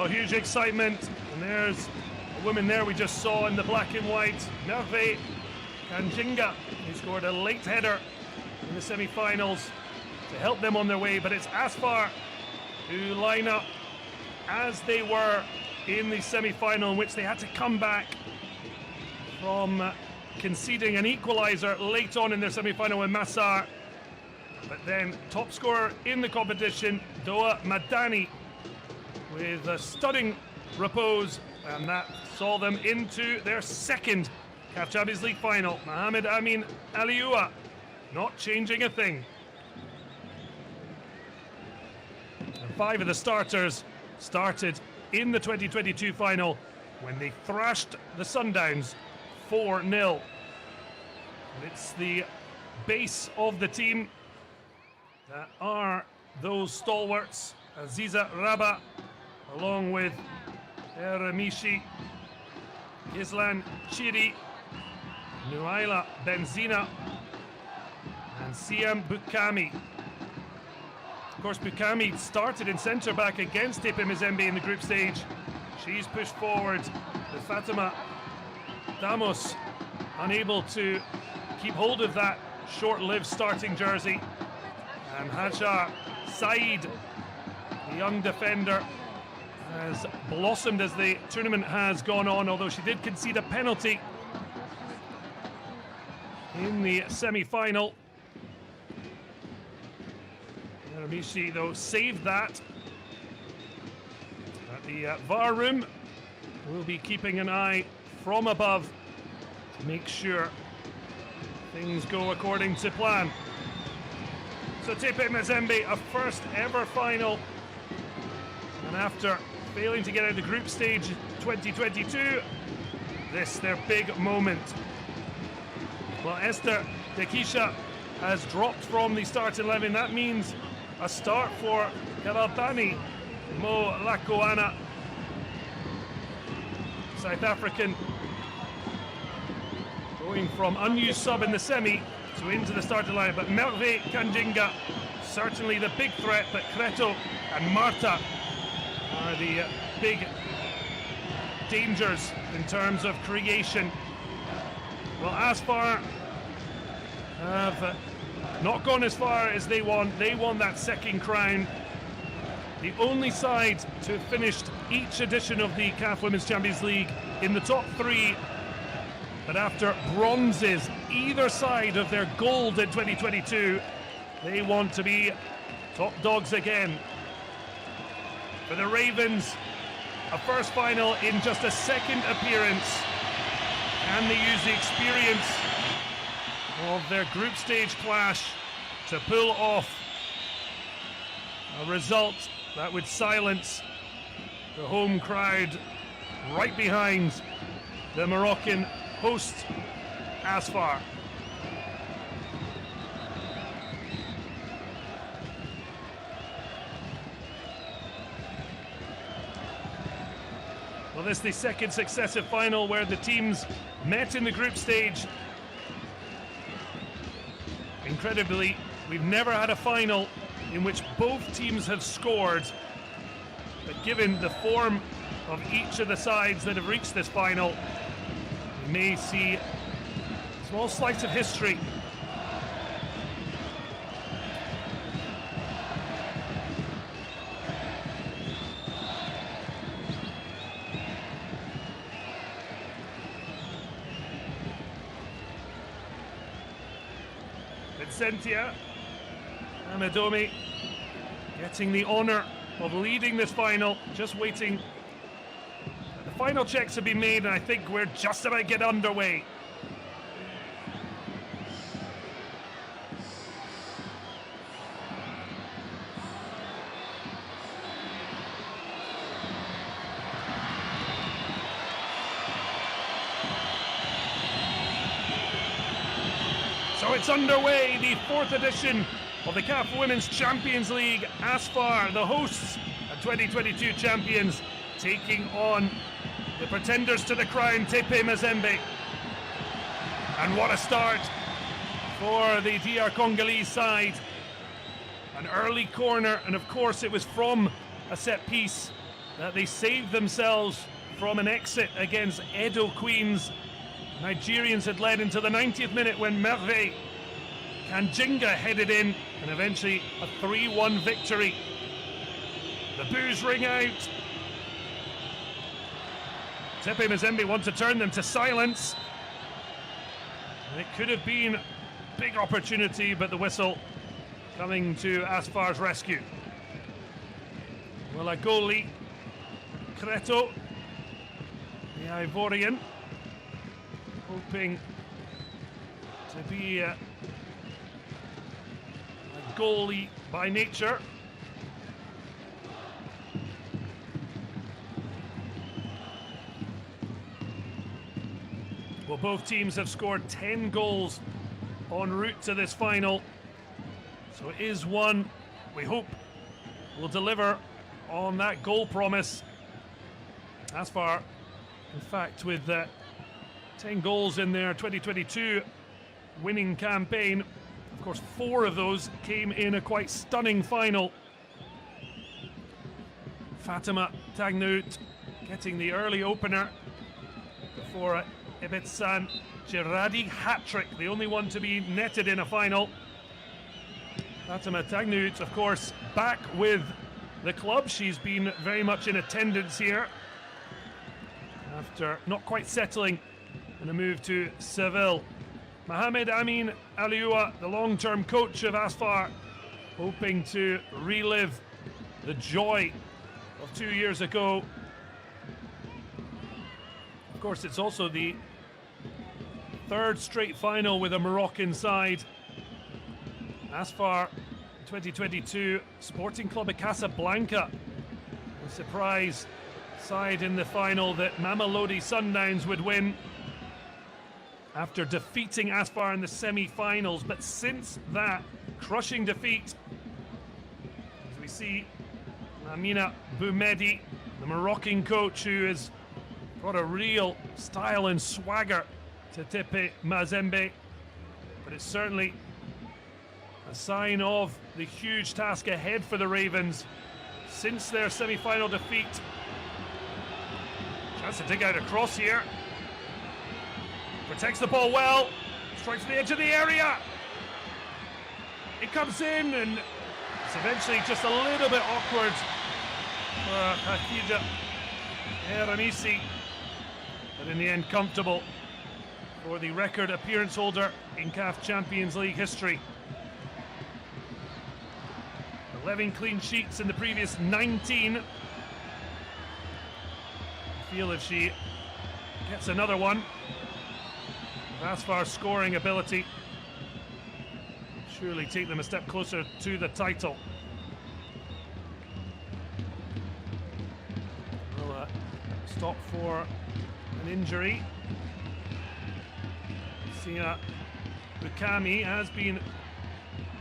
Oh, huge excitement. And there's a woman there we just saw in the black and white, Merve Kanjinga, who scored a late header in the semi-finals to help them on their way. But it's ASFAR who line up as they were in the semi-final, in which they had to come back from conceding an equaliser late on in their semi-final with Massar. But then top scorer in the competition, Doa Madani, with a stunning repose, and that saw them into their second CAF Champions League final. Mohamed Amin Aliua not changing a thing. And 5 of the starters started in the 2022 final when they thrashed the Sundowns 4-0. It's the base of the team that are those stalwarts: Aziza Raba, along with Eremishi, Islan Chiri, Nuaila Benzina, and Siam Bukami. Of course, Bukami started in centre-back against Tepe Mazembe in the group stage. She's pushed forward with Fatima Damos unable to keep hold of that short-lived starting jersey. And Hajar Said, the young defender, has blossomed as the tournament has gone on, although she did concede a penalty in the semi-final. Yaramishi, though, saved that. At the VAR room, we'll be keeping an eye from above to make sure things go according to plan. So Tepe Mazembe, a first ever final, and after failing to get out of the group stage 2022, this their big moment. Well, Esther Dekisha has dropped from the start 11. That means a start for Karatani Mo Lakoana, South African, going from unused sub in the semi to into the starting line. But Merve Kanjinga, certainly the big threat, but Creto and Marta are the big dangers in terms of creation. Well, ASFAR have not gone as far as they want. They want that second crown. The only side to have finished each edition of the CAF Women's Champions League in the top 3. But after bronzes either side of their gold in 2022, they want to be top dogs again. For the Ravens, a first final in just a second appearance. Can they use the experience of their group stage clash to pull off a result that would silence the home crowd right behind the Moroccan host, ASFAR? Well, this is the second successive final where the teams met in the group stage. Incredibly, we've never had a final in which both teams have scored. But given the form of each of the sides that have reached this final, we may see a small slice of history. Vincentia Amadomi getting the honour of leading this final, just waiting. The final checks have been made, and I think we're just about to get underway. So it's underway, the 4th edition of the CAF Women's Champions League. ASFAR, the hosts and 2022 champions, taking on the pretenders to the crown, Tepe Mazembe. And what a start for the DR Congolese side. An early corner, and of course it was from a set piece that they saved themselves from an exit against Edo Queens. Nigerians had led into the 90th minute when Merve Kanjinga headed in, and eventually a 3-1 victory. The boos ring out. Tepe Mazembe want to turn them to silence. And it could have been a big opportunity, but the whistle coming to ASFAR's rescue. Well, a goalie, Creto, the Ivorian, hoping to be a goalie by nature. Well, both teams have scored 10 goals en route to this final, so it is one we hope will deliver on that goal promise. ASFAR, in fact, with 10 goals in their 2022 winning campaign, of course 4 of those came in a quite stunning final. Fatima Tagnout getting the early opener before Ebetsan Gerardi hat-trick, the only one to be netted in a final. Fatima Tagnout, of course, back with the club. She's been very much in attendance here after not quite settling in a move to Seville. Mohamed Amin Alioua, the long-term coach of ASFAR, hoping to relive the joy of 2 years ago. Of course, it's also the 3rd straight final with a Moroccan side. ASFAR 2022, Sporting Club of Casablanca, a surprise side in the final that Mamelodi Sundowns would win after defeating ASFAR in the semi-finals. But since that crushing defeat, as we see Amina Boumedi, the Moroccan coach, who has brought a real style and swagger to Tepe Mazembe, but it's certainly a sign of the huge task ahead for the Ravens since their semi-final defeat. Chance to dig out a cross here. Protects the ball well. Strikes the edge of the area. It comes in, and it's eventually just a little bit awkward for Hafida Ramisi, but in the end comfortable for the record appearance holder in CAF Champions League history. 11 clean sheets in the previous 19. I feel if she gets another one, ASFAR's scoring ability surely take them a step closer to the title. Well, stop for an injury. Sia Bukami has been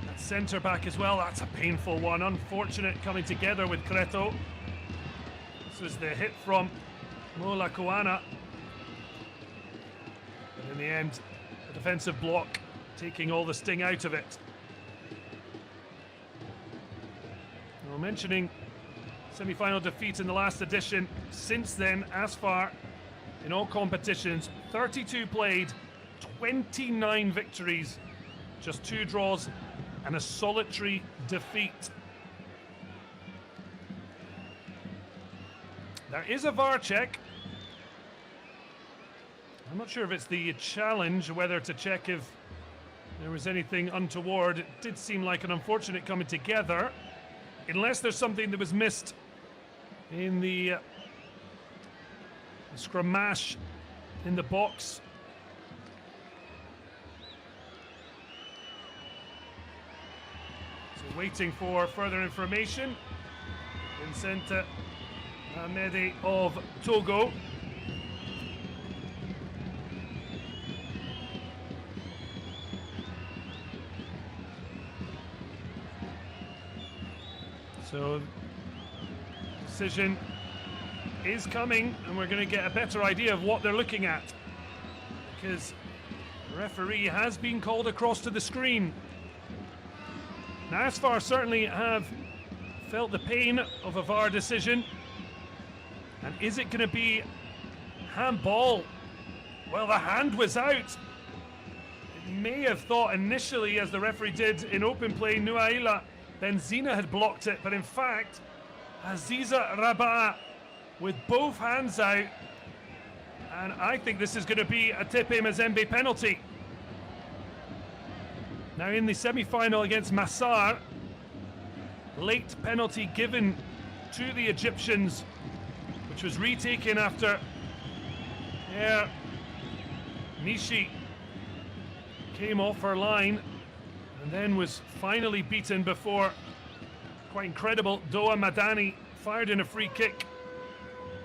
at centre back as well. That's a painful one. Unfortunate coming together with Creto. This was the hit from Mola Koana. But in the end, a defensive block taking all the sting out of it. Well, mentioning semi-final defeat in the last edition, since then, ASFAR in all competitions, 32 played, 29 victories, just 2 draws and a solitary defeat. There is a VAR check. I'm not sure if it's the challenge, whether to check if there was anything untoward. It did seem like an unfortunate coming together, unless there's something that was missed in the scrum mash in the box. So waiting for further information. Vincent Ahmedi of Togo. So decision is coming, and we're going to get a better idea of what they're looking at, because the referee has been called across to the screen. Now, ASFAR certainly have felt the pain of a VAR decision. And is it going to be handball? Well, the hand was out. It may have thought initially, as the referee did in open play, Nuaila Benzina had blocked it, but in fact, Aziza Rabat with both hands out. And I think this is going to be a Tepe Mazembe penalty. Now in the semi-final against Massar, late penalty given to the Egyptians, which was retaken after Mishi came off her line and then was finally beaten before, quite incredible, Doa Madani fired in a free kick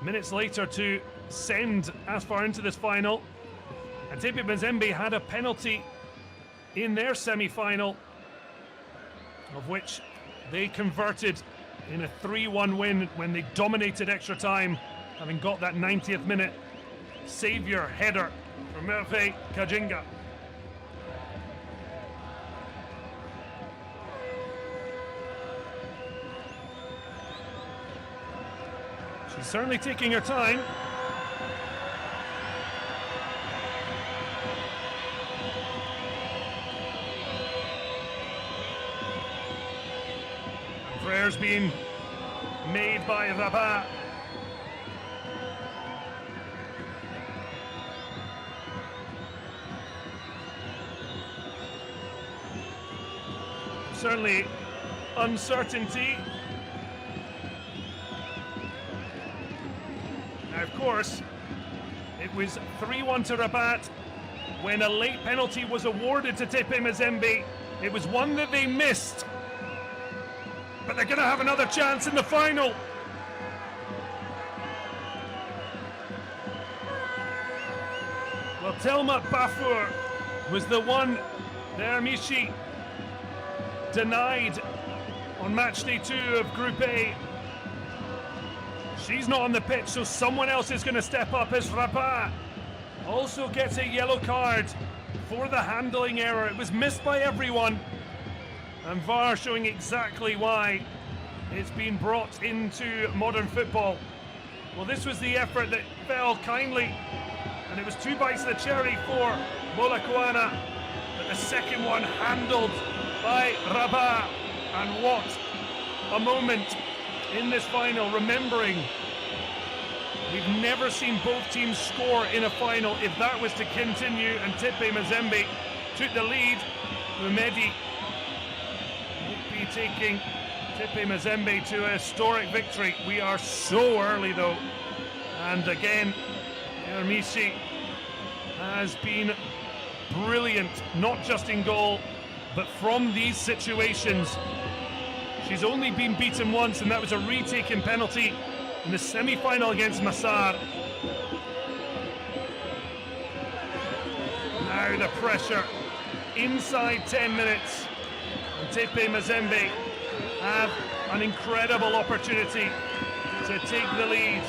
minutes later to send ASFAR into this final. And Tepe Mazembe had a penalty in their semi-final, of which they converted in a 3-1 win when they dominated extra time, having got that 90th minute saviour header from Merve Kajinga. She's certainly taking her time. Prayers being made by Rabat. Certainly uncertainty. Now, of course, it was 3-1 to Rabat when a late penalty was awarded to Tepe Mazembe. It was one that they missed, but they're going to have another chance in the final. Well, Telma Bafour was the one there, Mishi denied on match day 2 of Group A. She's not on the pitch, so someone else is going to step up as Rabat also gets a yellow card for the handling error. It was missed by everyone, and VAR showing exactly why it's been brought into modern football. Well, this was the effort that fell kindly, and it was 2 bites of the cherry for Molakwana, but the second one handled by Rabat. And what a moment in this final, remembering we've never seen both teams score in a final. If that was to continue and Tepe Mazembe took the lead, Boumedi would be taking Tepe Mazembe to a historic victory. We are so early though, and again Ermisi has been brilliant, not just in goal but from these situations. She's only been beaten once, and that was a retaken penalty in the semi-final against Massar. Now the pressure inside 10 minutes, and Tepe Mazembe have an incredible opportunity to take the lead.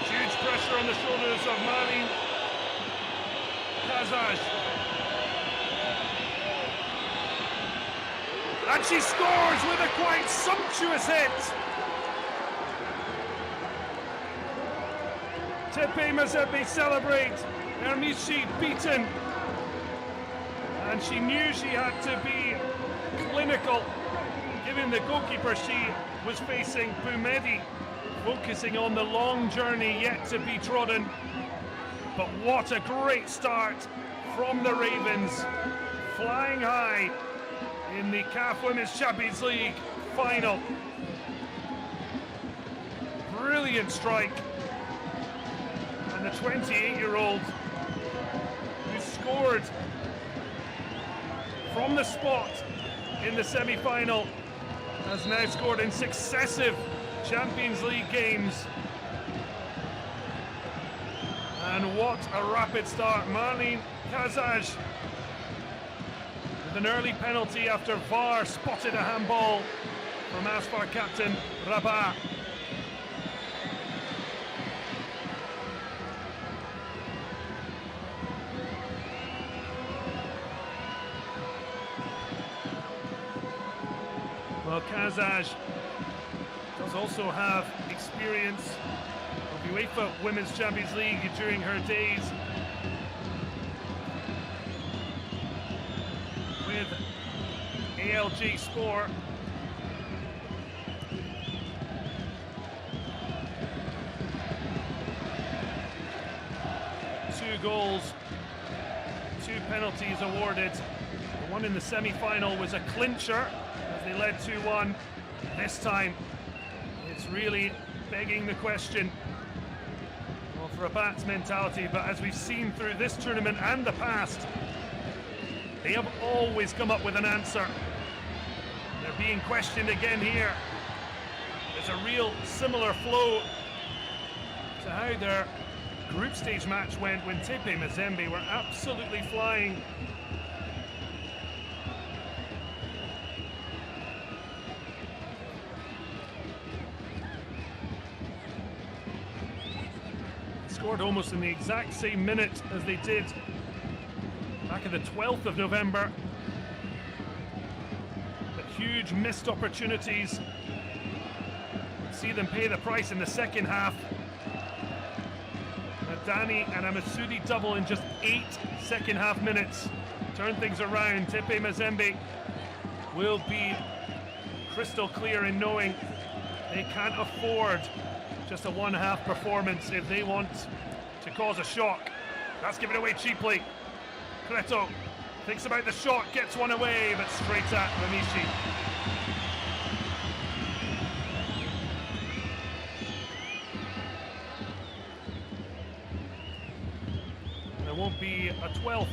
Huge pressure on the shoulders of Marlene Kazaj. And she scores with a quite sumptuous hit. Tepe Mazembe celebrate. Ermishi beaten. And she knew she had to be clinical, given the goalkeeper she was facing, Boumedi, focusing on the long journey yet to be trodden. But what a great start from the Ravens, flying high in the CAF Women's Champions League final. Brilliant strike. And the 28-year-old who scored from the spot in the semi-final has now scored in successive Champions League games. And what a rapid start. Marlene Kazaj with an early penalty after VAR spotted a handball from ASFAR captain Rabat. Well, Kazaj does also have experience of UEFA Women's Champions League during her days with ALG Sport. Two goals, two penalties awarded. The one in the semi-final was a clincher as they led 2-1. This time it's really begging the question for a Bats mentality, but as we've seen through this tournament and the past, they have always come up with an answer. They're being questioned again here. There's a real similar flow to how their group stage match went when Tepe Mazembe were absolutely flying. Scored almost in the exact same minute as they did back on the 12th of November. But huge missed opportunities. See them pay the price in the second half. Dani and a Masudi double in just 8 second half minutes. Turn things around. Tepe Mazembe will be crystal clear in knowing they can't afford just a one-half performance if they want to cause a shock. That's given away cheaply. Creto thinks about the shot, gets one away, but straight at Ramishi. There won't be a 12th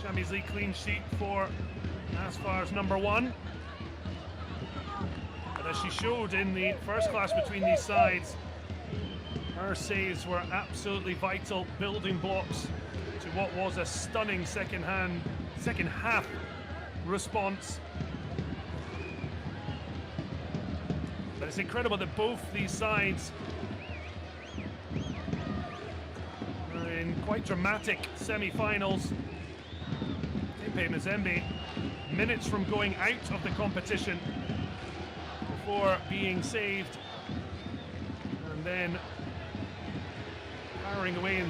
Champions League clean sheet for ASFAR's number one. But as she showed in the first clash between these sides, her saves were absolutely vital building blocks to what was a stunning second half response. But it's incredible that both these sides are in quite dramatic semi-finals. Tepe Mazembe minutes from going out of the competition before being saved, and then powering away in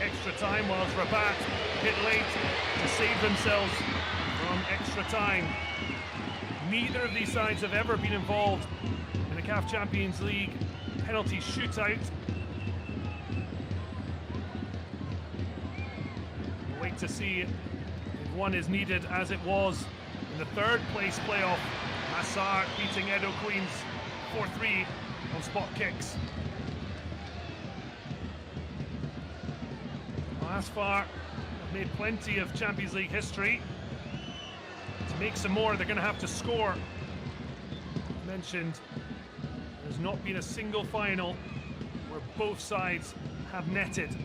extra time, whilst Rabat hit late to save themselves from extra time. Neither of these sides have ever been involved in a CAF Champions League penalty shootout. We'll wait to see if one is needed, as it was in the third place playoff. Massar beating Edo Queens 4-3 on spot kicks. ASFAR have made plenty of Champions League history. To make some more, they're going to have to score. As mentioned, there's not been a single final where both sides have netted.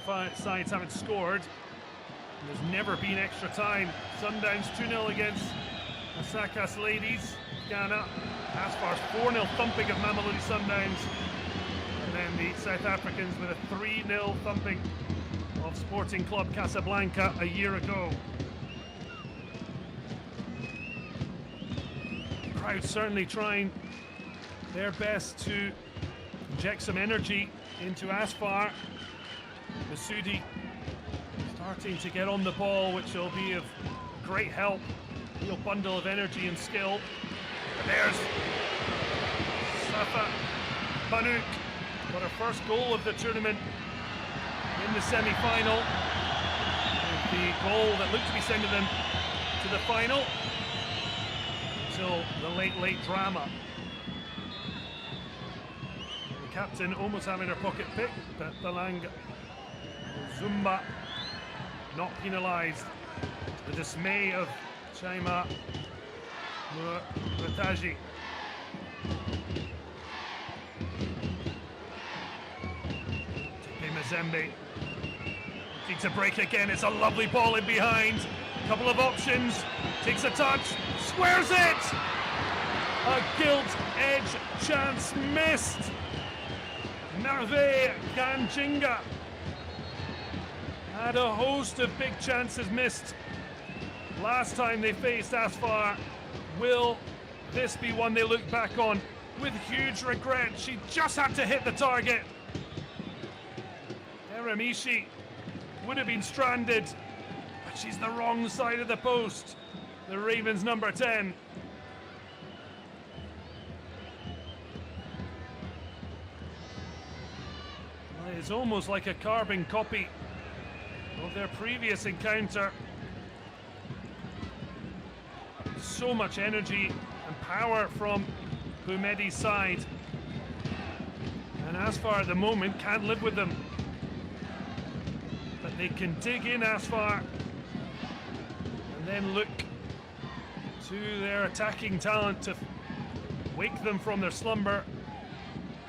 Both sides haven't scored. There's never been extra time. Sundowns 2-0 against Asakas Ladies, Ghana. ASFAR's 4-0 thumping of Mamelodi Sundowns. And then the South Africans with a 3-0 thumping of Sporting Club Casablanca a year ago. The crowd certainly trying their best to inject some energy into ASFAR. Masudi starting to get on the ball, which will be of great help. Real bundle of energy and skill. But there's Safa Banuk, got her first goal of the tournament in the semi-final. The goal that looked to be sending them to the final until the late drama. The captain almost having her pocket picked, but Balang Zumba not penalised. The dismay of Chaima Murataji. Tepe Mazembe looking to break again. It's a lovely ball in behind. Couple of options. Takes a touch. squares it! A gilt-edge chance missed. Merve Kanjinga had a host of big chances missed last time they faced ASFAR. Will this be one they look back on with huge regret? She just had to hit the target. Eremishi would have been stranded, but she's the wrong side of the post. The Ravens number 10. Well, it's almost like a carbon copy of their previous encounter. So much energy and power from Boumedi's side, and ASFAR at the moment can't live with them, but they can dig in ASFAR and then look to their attacking talent to wake them from their slumber.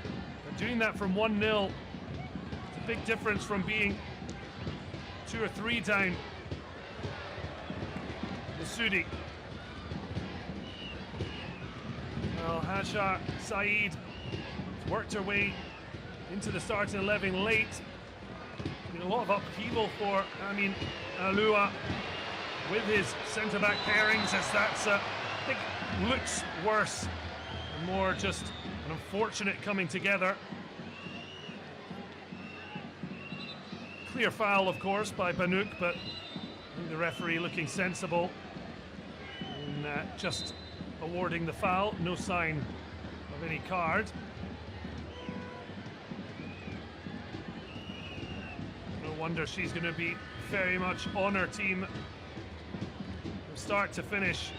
They're doing that from 1-0. It's a big difference from being 2 or 3 down. Masudi. Well, Hashar Saeed has worked her way into the starting 11 late. Been a lot of upheaval for Amin Alua with his centre-back pairings, as that's I think looks worse and more just an unfortunate coming together. Clear foul, of course, by Banouk, but I think the referee looking sensible in just awarding the foul. No sign of any card. No wonder she's going to be very much on her team from start to finish.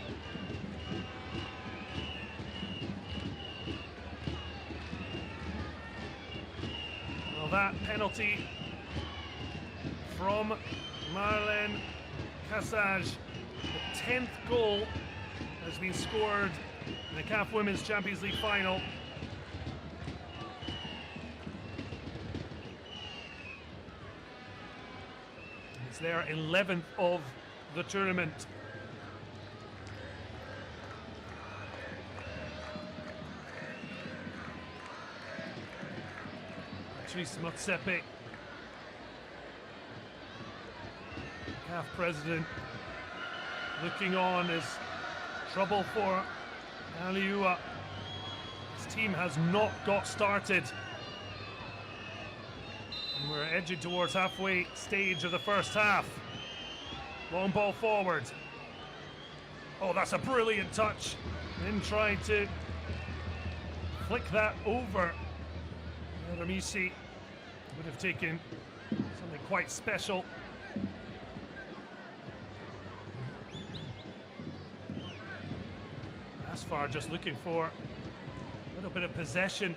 Well, that penalty from Marlene Cassage, the 10th goal has been scored in the CAF Women's Champions League final. It's their 11th of the tournament. Patrice Motsepe, CAF president, looking on as trouble for Aliua. His team has not got started. And we're edging towards halfway stage of the first half. Long ball forward. Oh, that's a brilliant touch. Then tried to flick that over. Ramisi would have taken something quite special. ASFAR just looking for a little bit of possession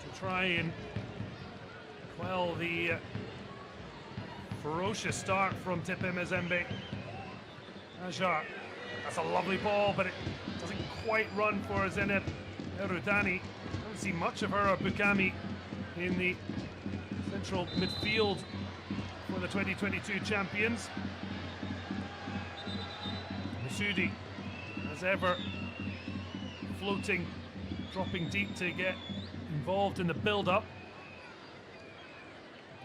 to try and quell the ferocious start from Tipe Mazembe. Ajar, that's a lovely ball, but it doesn't quite run for Zeneb Erudani. Don't see much of her or Bukami in the central midfield for the 2022 champions. Masudi, as ever, floating, dropping deep to get involved in the build-up.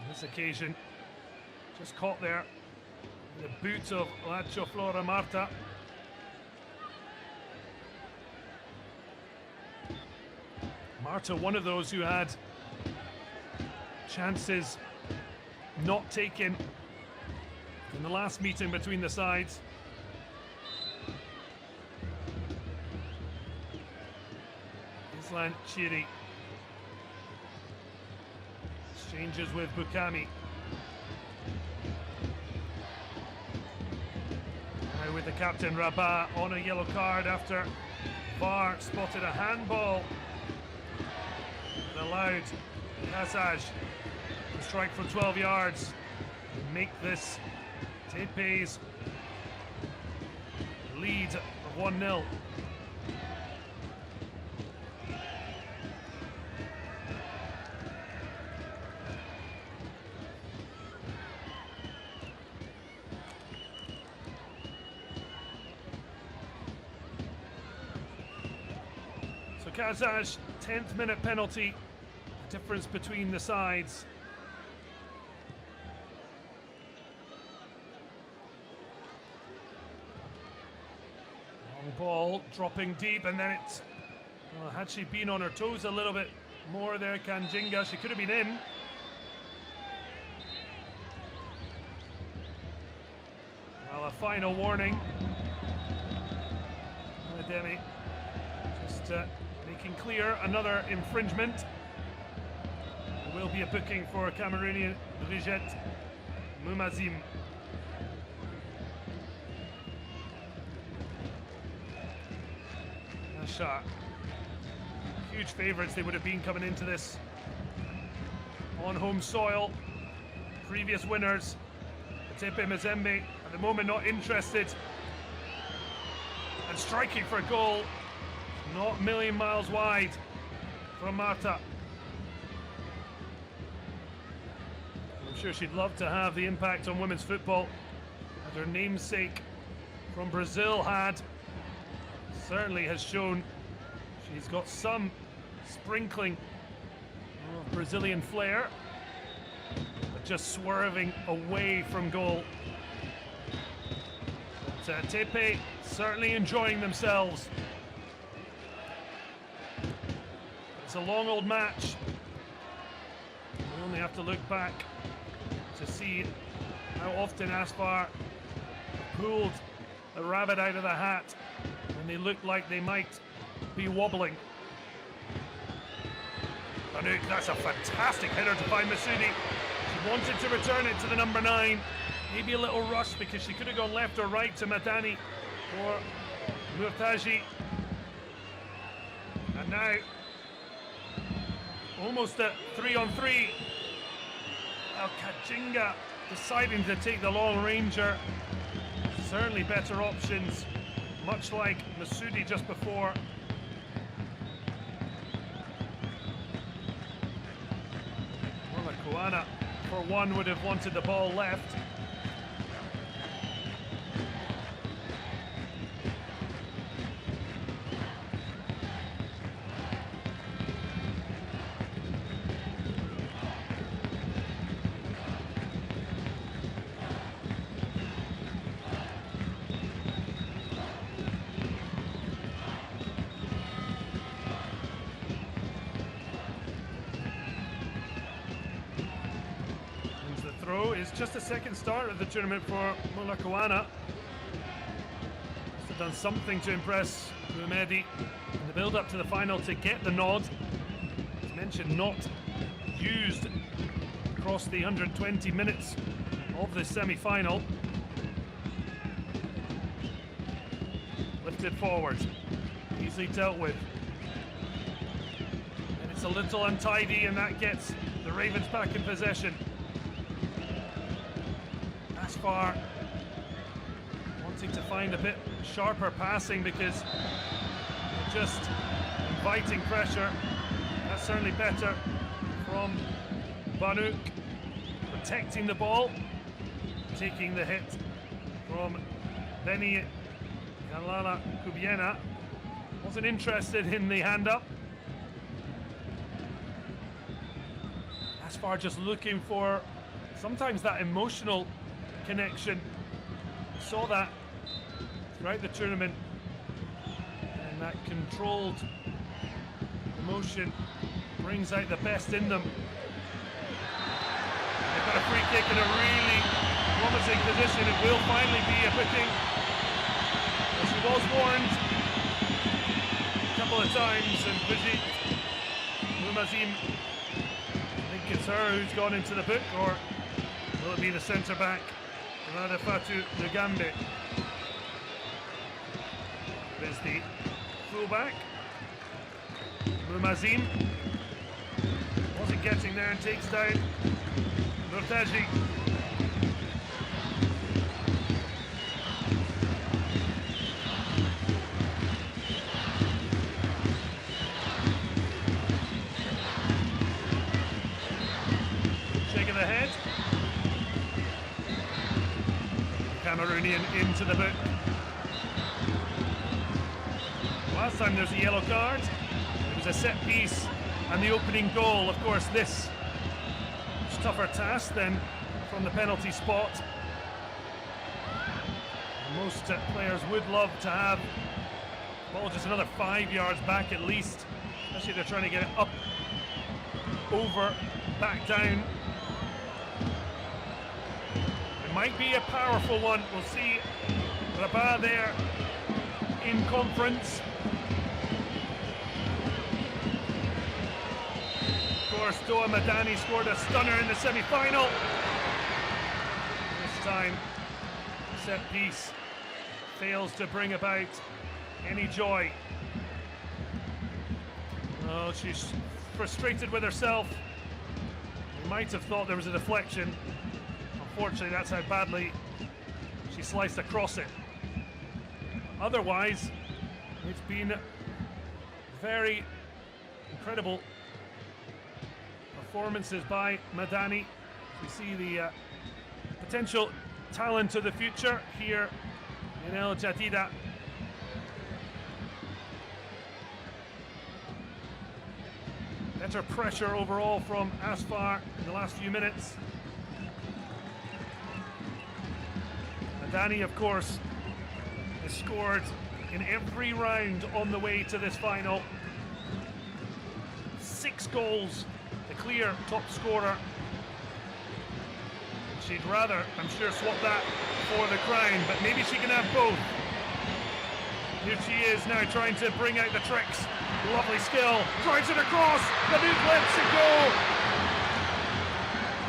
On this occasion, just caught there in the boot of Lacho Flora Marta. Marta, one of those who had chances not taken in the last meeting between the sides. Islan Chiri exchanges with Bukami. Now with the captain Rabat on a yellow card after VAR spotted a handball and allowed Cassage to strike from 12 yards and make this Tepe's lead of 1-0. Kazaj, 10th minute penalty. Difference between the sides. Long ball dropping deep, and then it's, well, had she been on her toes a little bit more there, Kanjinga, she could have been in. Well, a final warning. Demi just making clear another infringement. There will be a booking for Cameroonian Brigitte Mumazim. Nasha. Huge favourites they would have been coming into this on home soil. Previous winners. Tepe Mazembe at the moment not interested. And striking for a goal, not a million miles wide from Marta. I'm sure she'd love to have the impact on women's football that her namesake from Brazil had. Certainly has shown she's got some sprinkling of Brazilian flair, but just swerving away from goal. But Tepe certainly enjoying themselves. It's a long old match. We only have to look back to see how often ASFAR pulled the rabbit out of the hat when they looked like they might be wobbling. Banuk, that's a fantastic header to find Masudi. She wanted to return it to the number 9. Maybe a little rush because she could have gone left or right to Madani or Murtaji. And now, almost at 3-on-3. Now Kajinga deciding to take the long ranger. Certainly better options, much like Masudi just before. Well, Koana, for one, would have wanted the ball left. Is just a second start of the tournament for Mola Koana. Must have done something to impress Mehdi in the build-up to the final to get the nod. As mentioned, not used across the 120 minutes of the semi-final. Lifted forward, easily dealt with. And it's a little untidy, and that gets the Ravens back in possession. ASFAR wanting to find a bit sharper passing because they're just inviting pressure. That's certainly better from Banuk, protecting the ball, taking the hit from Benny Galala Kubiena. Wasn't interested in the hand up. ASFAR just looking for sometimes that emotional connection. We saw that throughout the tournament, and that controlled emotion brings out the best in them. They've got a free kick in a really promising position. It will finally be a booking. She was warned a couple of times, and Brigitte Mumazim, I think it's her who's gone into the book, or will it be the centre back? Fatu Lugambe is the fullback. Mumazim wasn't getting there and takes down Murtaji. Shake of the head. Cameroonian into the book. Last time there's a yellow card. was a set piece and the opening goal. Of course, this is a tougher task than from the penalty spot. Most players would love to have the ball just another 5 yards back at least, especially if they're trying to get it up, over, back down. It might be a powerful one. We'll see. Rabat there in conference. Of course, Doa Madani scored a stunner in the semi-final. This time, set piece fails to bring about any joy. Oh, she's frustrated with herself. You might have thought there was a deflection. Unfortunately, that's how badly she sliced across it. Otherwise, it's been very incredible performances by Madani. We see the potential talent of the future here in El Jadida. Better pressure overall from ASFAR in the last few minutes. Madani, of course, has scored in every round on the way to this final. 6 goals, the clear top scorer. She'd rather, I'm sure, swap that for the crown, but maybe she can have both. Here she is now trying to bring out the tricks. Lovely skill, drives it across, the new lets it go.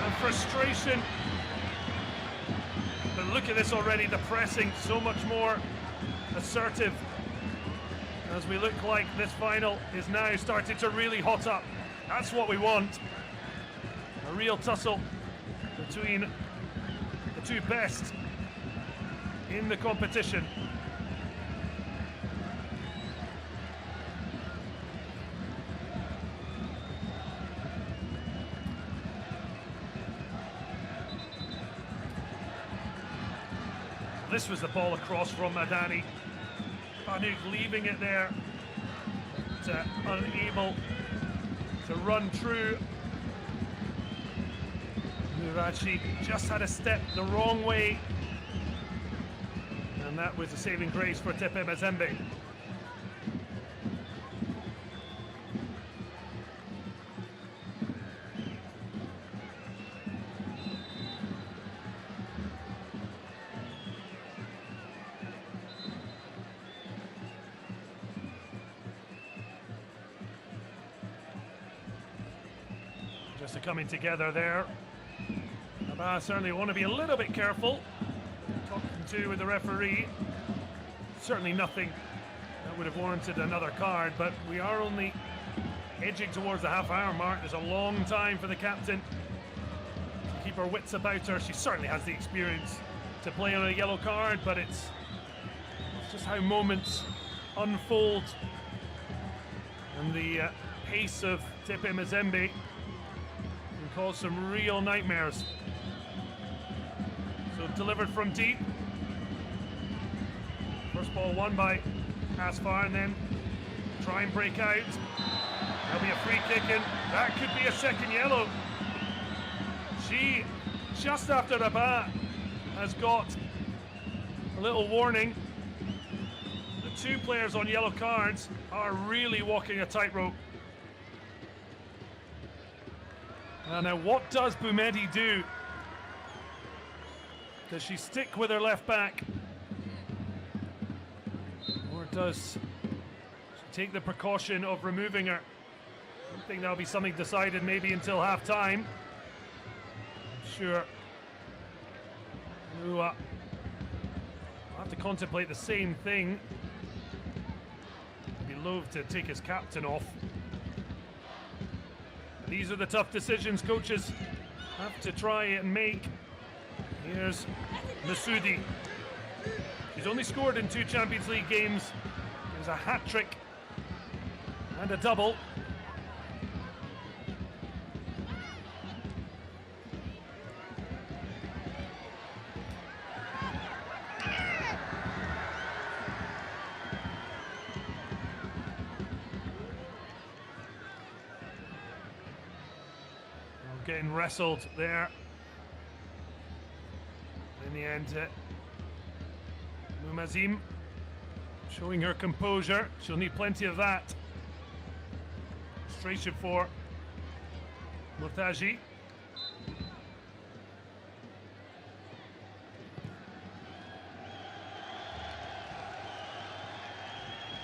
And frustration. But look at this already, the pressing so much more assertive. As we look like this final is now starting to really hot up. That's what we want. A real tussle between the two best in the competition. This was the ball across from Madani. Banuk leaving it there, unable to run through. Murachi just had a step the wrong way, and that was a saving grace for Tepe Mazembe. Just a coming together there. I certainly want to be a little bit careful. Talking to with the referee. Certainly nothing that would have warranted another card, but we are only edging towards the half-hour mark. There's a long time for the captain to keep her wits about her. She certainly has the experience to play on a yellow card, but it's just how moments unfold. And the pace of Tepe Mazembe can cause some real nightmares. So delivered from deep. First ball won by ASFAR, and then try and break out. There'll be a free kick in. That could be a second yellow. She, just after Rabat, has got a little warning. The two players on yellow cards are really walking a tightrope. Now what does Boumedi do? Does she stick with her left back? Or does she take the precaution of removing her? I think that'll be something decided maybe until half time. Sure. I'll have to contemplate the same thing. I'd be loath to take his captain off. These are the tough decisions coaches have to try and make. Here's Masoudi. He's only scored in 2 Champions League games. There's a hat-trick and a double. getting wrestled there. In the end, Mazembe showing her composure. She'll need plenty of that. Frustration for Murtaji.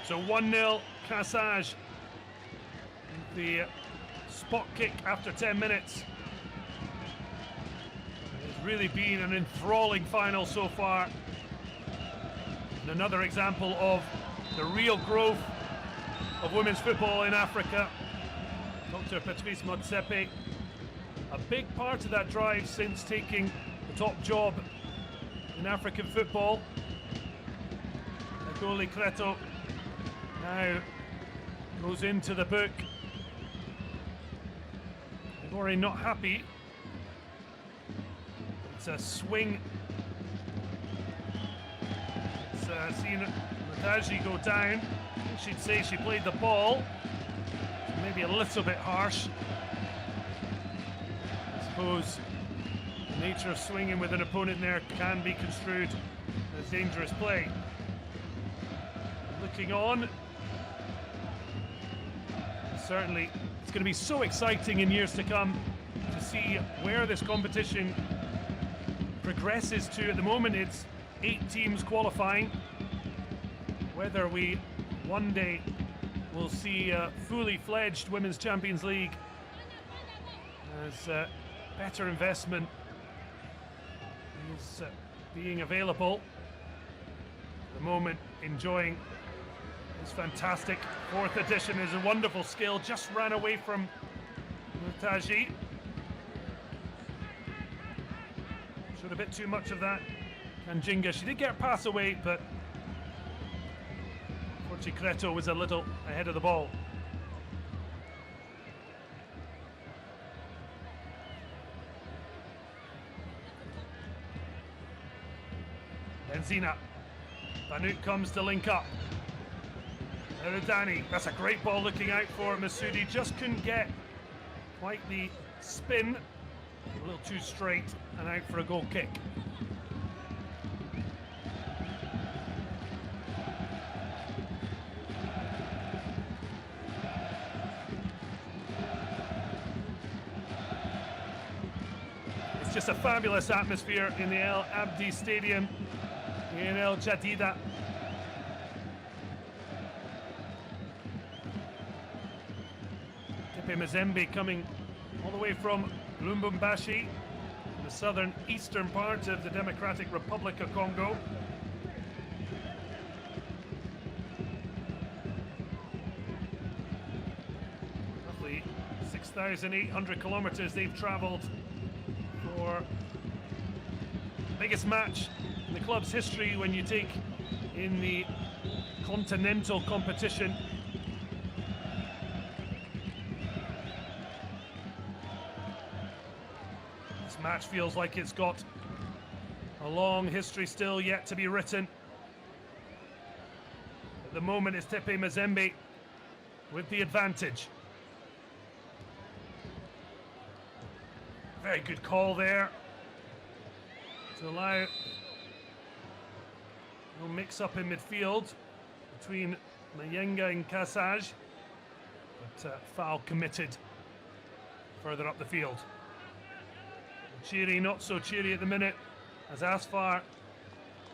So 1-0 Cassage. The spot kick after 10 minutes. It's really been an enthralling final so far. And another example of the real growth of women's football in Africa. Dr. Patrice Motsepe, a big part of that drive since taking the top job in African football. Goalie Creto now goes into the book. Ivori not happy. It's a swing. It's seen Murtaji go down. She'd say she played the ball. Maybe a little bit harsh. I suppose the nature of swinging with an opponent there can be construed as dangerous play. Looking on. Certainly, it's going to be so exciting in years to come to see where this competition progresses to. At the moment, it's 8 teams qualifying. Whether we one day will see a fully fledged Women's Champions League as better investment is being available. At the moment, enjoying this fantastic 4th edition. Is a wonderful skill. Just ran away from Murtaji. Showed a bit too much of that. Kanjinga, she did get a pass away, but unfortunately Creto was a little ahead of the ball. Benzina. Banuk comes to link up. Eridani, that's a great ball looking out for Masudi. Just couldn't get quite the spin. A little too straight and out for a goal kick. It's just a fabulous atmosphere in the El Abdi Stadium in El Jadida. Mazembe coming all the way from Lubumbashi, the southern eastern part of the Democratic Republic of Congo. Roughly 6,800 kilometers they've traveled for the biggest match in the club's history when you take in the continental competition. Match feels like it's got a long history still yet to be written. At the moment, it's Tepe Mazembe with the advantage. Very good call there to allow no mix-up in midfield between Mayenga and Cassage, but foul committed further up the field. Cheery, not so cheery at the minute as ASFAR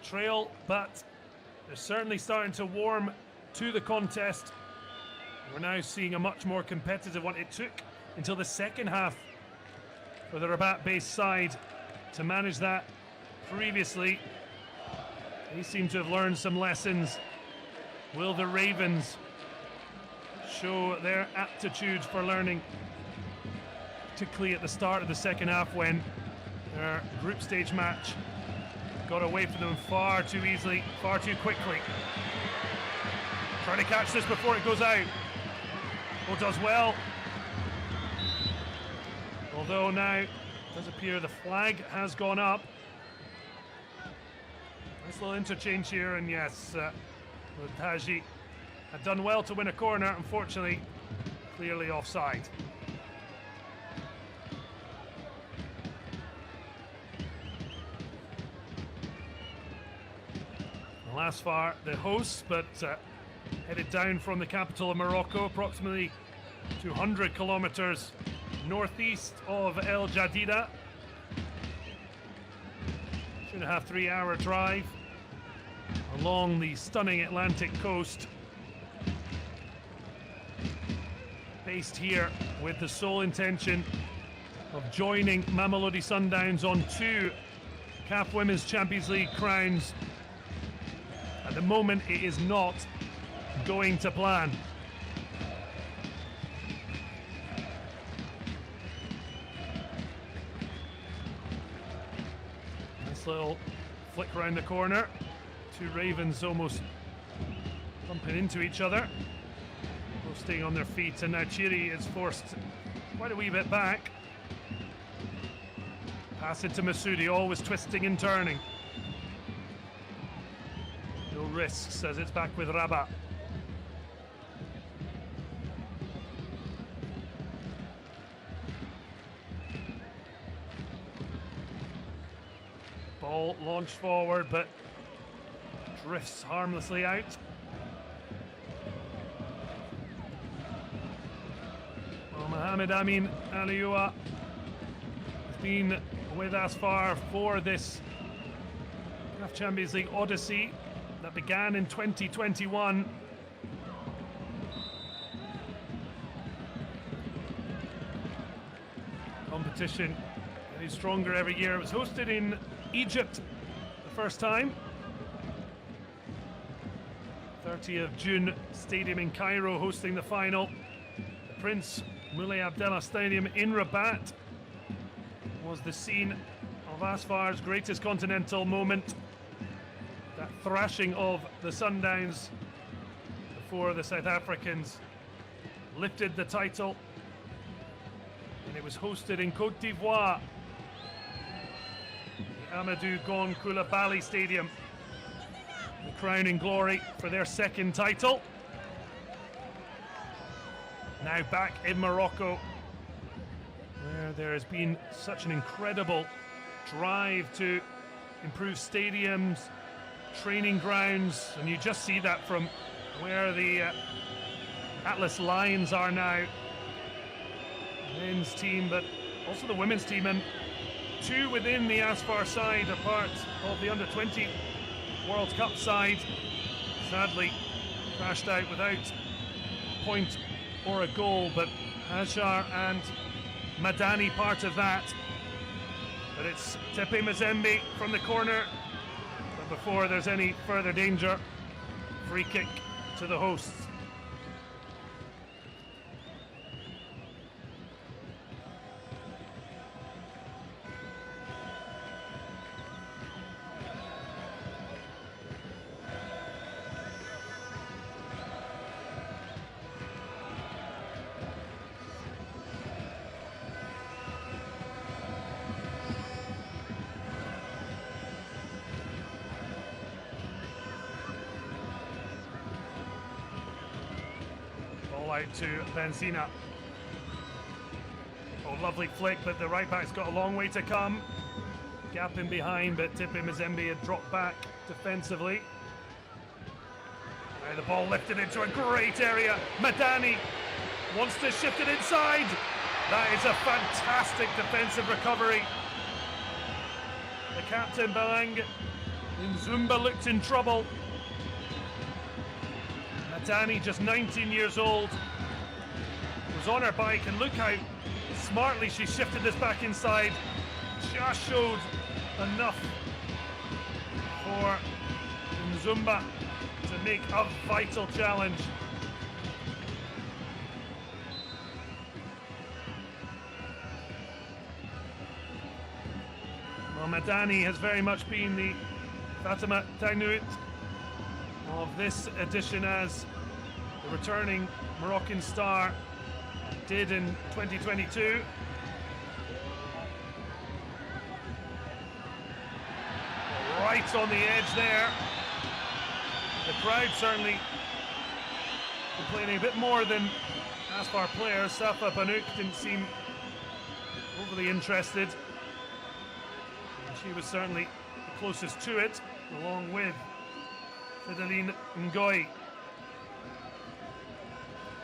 trail, but they're certainly starting to warm to the contest. We're now seeing a much more competitive one. It took until the second half for the Rabat-based side to manage that previously. They seem to have learned some lessons. Will the Ravens show their aptitude for learning, particularly at the start of the second half when their group stage match got away from them far too easily, far too quickly. Trying to catch this before it goes out. Oh, does well. Although now it does appear the flag has gone up. Nice little interchange here, and yes, Murtaji had done well to win a corner, unfortunately, clearly offside. ASFAR, the hosts, but headed down from the capital of Morocco, approximately 200 kilometers northeast of El Jadida. 2.5, 3 hour drive along the stunning Atlantic coast. Based here with the sole intention of joining Mamelodi Sundowns on 2 CAF Women's Champions League crowns. At the moment, it is not going to plan. Nice little flick around the corner. 2 Ravens almost bumping into each other. Both staying on their feet, and now Chiri is forced quite a wee bit back. Pass it to Masudi, always twisting and turning. No risks as it's back with Rabat. Ball launched forward, but drifts harmlessly out. Well, Mohamed Amin Alioua has been with ASFAR for this CAF Champions League odyssey that began in 2021. Competition getting stronger every year. It was hosted in Egypt the first time. 30th of June, stadium in Cairo hosting the final. The Prince Moulay Abdallah Stadium in Rabat was the scene of ASFAR's greatest continental moment. That thrashing of the Sundowns before the South Africans lifted the title. And it was hosted in Côte d'Ivoire, the Amadou Gon Coulibaly Stadium. The crowning glory for their second title. Now back in Morocco, where there has been such an incredible drive to improve stadiums, training grounds, and you just see that from where the Atlas Lions are now. Men's team, but also the women's team, and 2 within the ASFAR side are part of the under-20 World Cup side. Sadly crashed out without a point or a goal, but Hajar and Madani part of that. But it's Tepe Mazembe from the corner, but before there's any further danger, free kick to the hosts. Out to Benzina. Oh, lovely flick, but the right back's got a long way to come. Gap in behind, but Tepe Mazembe had dropped back defensively. Now the ball lifted into a great area. Madani wants to shift it inside. That is a fantastic defensive recovery. The captain, Balang Nzumba, looked in trouble. Madani, just 19 years old, was on her bike, and look how smartly she shifted this back inside. Just showed enough for Nzumba to make a vital challenge. Well, Madani has very much been the Fatima Tanout of this edition, as the returning Moroccan star did in 2022. Right on the edge there. The crowd certainly complaining a bit more than ASFAR players. Safa Banouk didn't seem overly interested. She was certainly the closest to it, along with Fideline Ngoy.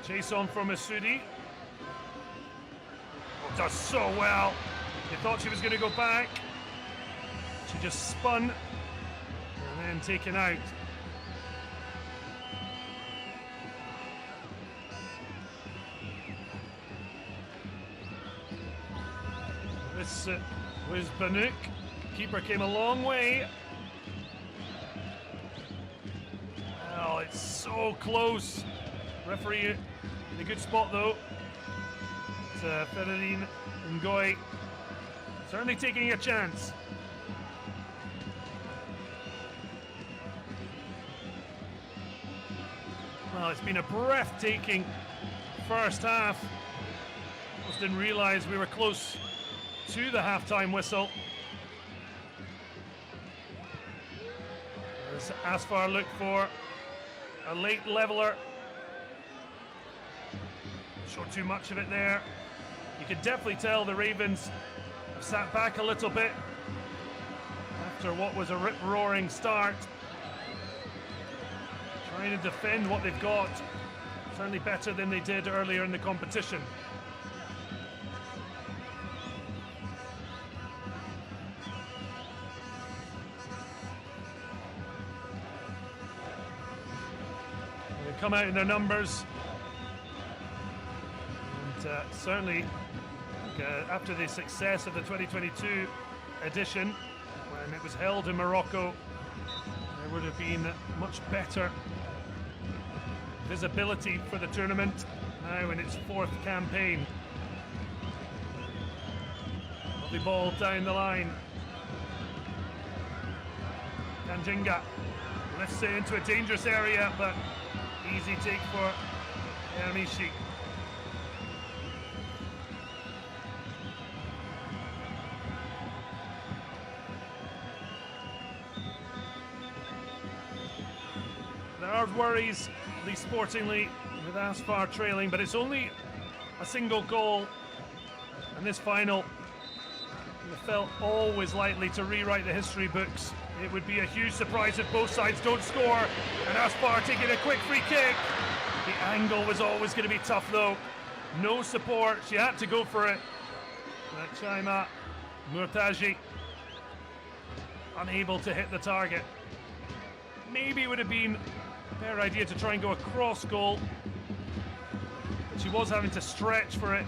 Chase on from Masudi. Oh, does so well. They thought she was going to go back. She just spun and then taken out. This was Banuk. Keeper came a long way. Oh, it's so close. Referee in a good spot though. It's Fideline Ngoy certainly taking a chance. Well, it's been a breathtaking first half. Just didn't realize we were close to the halftime whistle. As ASFAR looked for a late leveler. Showed too much of it there. You could definitely tell the Ravens have sat back a little bit after what was a rip-roaring start. Trying to defend what they've got. Certainly better than they did earlier in the competition. They come out in their numbers. And certainly after the success of the 2022 edition, when it was held in Morocco, there would have been much better visibility for the tournament now in its fourth campaign. Lovely ball down the line. Kanjinga lifts it into a dangerous area, but easy take for Hermishi. There are worries, at least sportingly, with ASFAR trailing, but it's only a single goal, and this final felt always likely to rewrite the history books. It would be a huge surprise if both sides don't score, and ASFAR taking a quick free kick. The angle was always going to be tough though. No support, she had to go for it. Chaima Murtaji unable to hit the target. Maybe it would have been a better idea to try and go a cross goal, but she was having to stretch for it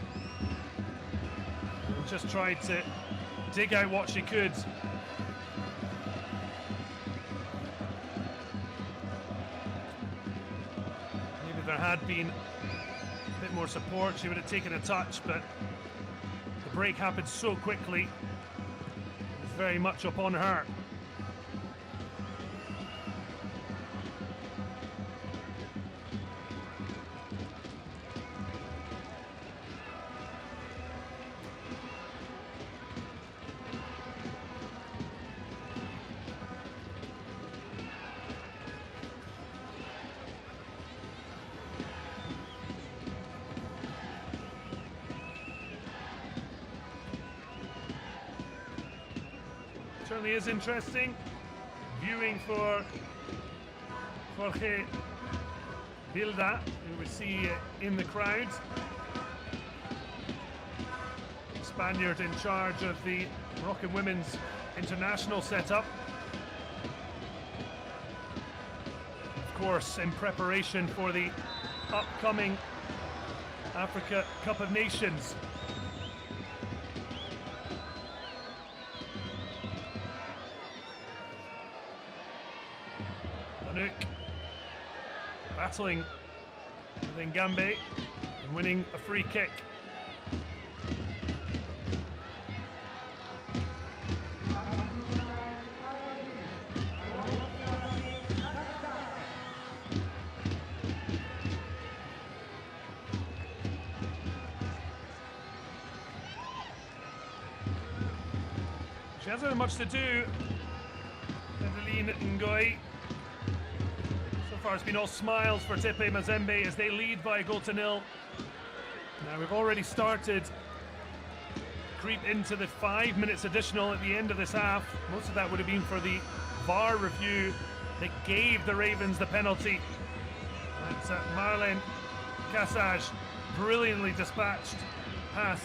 and just tried to dig out what she could. Maybe if there had been a bit more support, she would have taken a touch, but the break happened so quickly. It was very much upon her. Certainly is interesting viewing for Jorge Bilda, who we see in the crowd. Spaniard in charge of the Moroccan women's international setup. Of course, in preparation for the upcoming Africa Cup of Nations. Battling with Ngambe and winning a free kick. She hasn't had much to do, Fideline Ngoy. So far it's been all smiles for Tepe Mazembe as they lead by a goal to nil. Now we've already started to creep into the 5 minutes additional at the end of this half. Most of that would have been for the VAR review that gave the Ravens the penalty. That's Marlene Kassaj, brilliantly dispatched past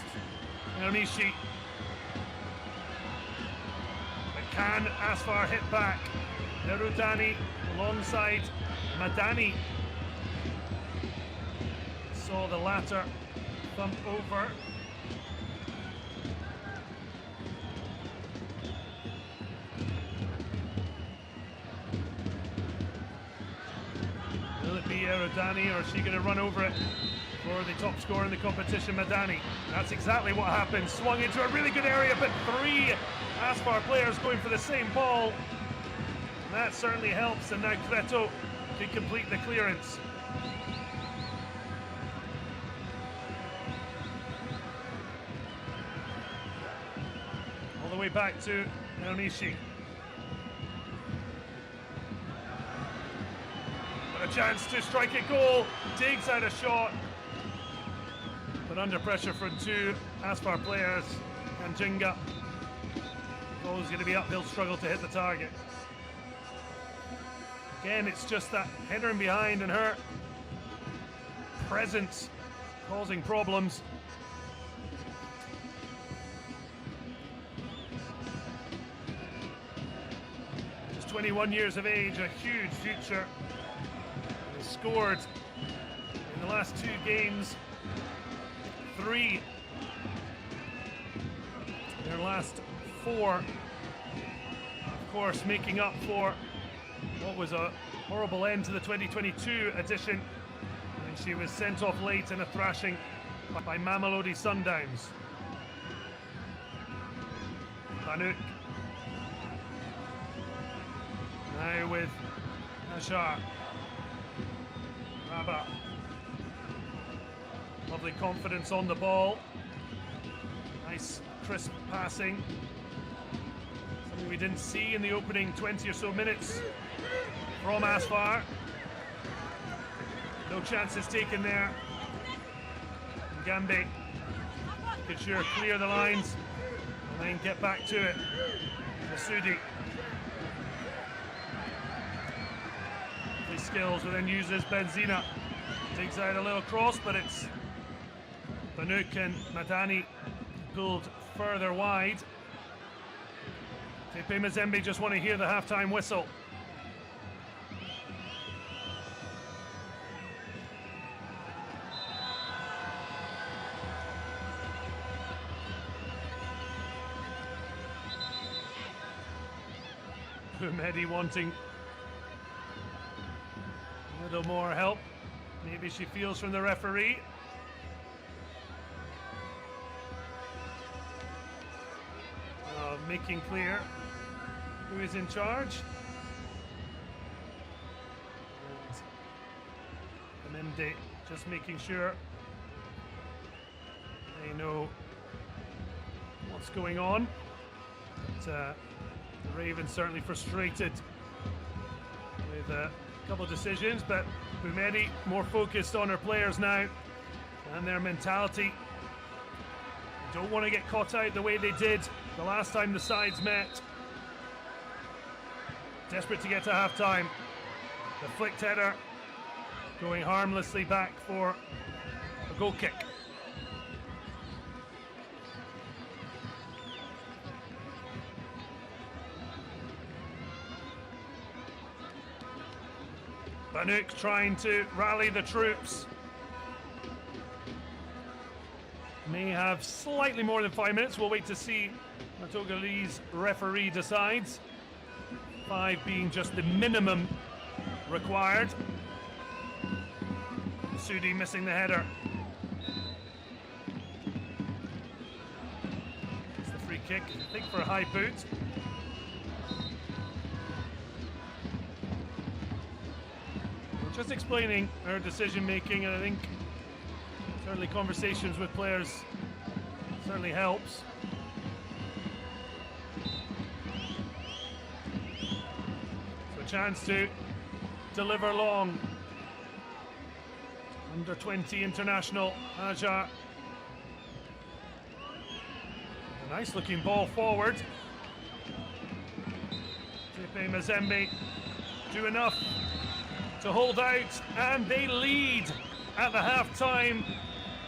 Onishi. But can ASFAR hit back? Nerudani alongside Madani. Saw the latter thump over. Will it be Nerudani, or is she going to run over it for the top scorer in the competition, Madani? That's exactly what happened. Swung into a really good area, but three ASFAR players going for the same ball. And that certainly helps, and now Creto can complete the clearance. All the way back to Onishi. Got a chance to strike a goal, digs out a shot, but under pressure from two ASFAR players. Kanjinga. Goal is going to be uphill struggle to hit the target. Again, it's just that header in behind and her presence causing problems. Just 21 years of age, a huge future. Has scored in the last two games, 3 in their last 4. Of course, making up for what was a horrible end to the 2022 edition, when she was sent off late in a thrashing by Mamelodi Sundowns. Banuk now with Nashar. Rabah. Lovely confidence on the ball. Nice crisp passing. Something we didn't see in the opening 20 or so minutes from ASFAR. No chances taken there. Gambe could sure clear the lines and then get back to it. Masudi. His skills, but then uses Benzina. Digs out a little cross, but it's Banuk and Madani pulled further wide. Tepe Mazembe just want to hear the halftime whistle. Mehdi wanting a little more help. Maybe she feels from the referee. Making clear who is in charge. And Amende just making sure they know what's going on. But, the Ravens certainly frustrated with a couple of decisions, but Boumedi more focused on her players now and their mentality. They don't want to get caught out the way they did the last time the sides met. Desperate to get to half-time. The flicked header going harmlessly back for a goal kick. Banuk trying to rally the troops. May have slightly more than 5 minutes. We'll wait to see what Togolese referee decides. 5 being just the minimum required. Sudi missing the header. It's the free kick, I think, for a high boot. Just explaining her decision making, and I think certainly conversations with players certainly helps. So a chance to deliver long. Under 20 international Hajar. A nice looking ball forward. Tepe Mazembe do enough to hold out, and they lead at the half-time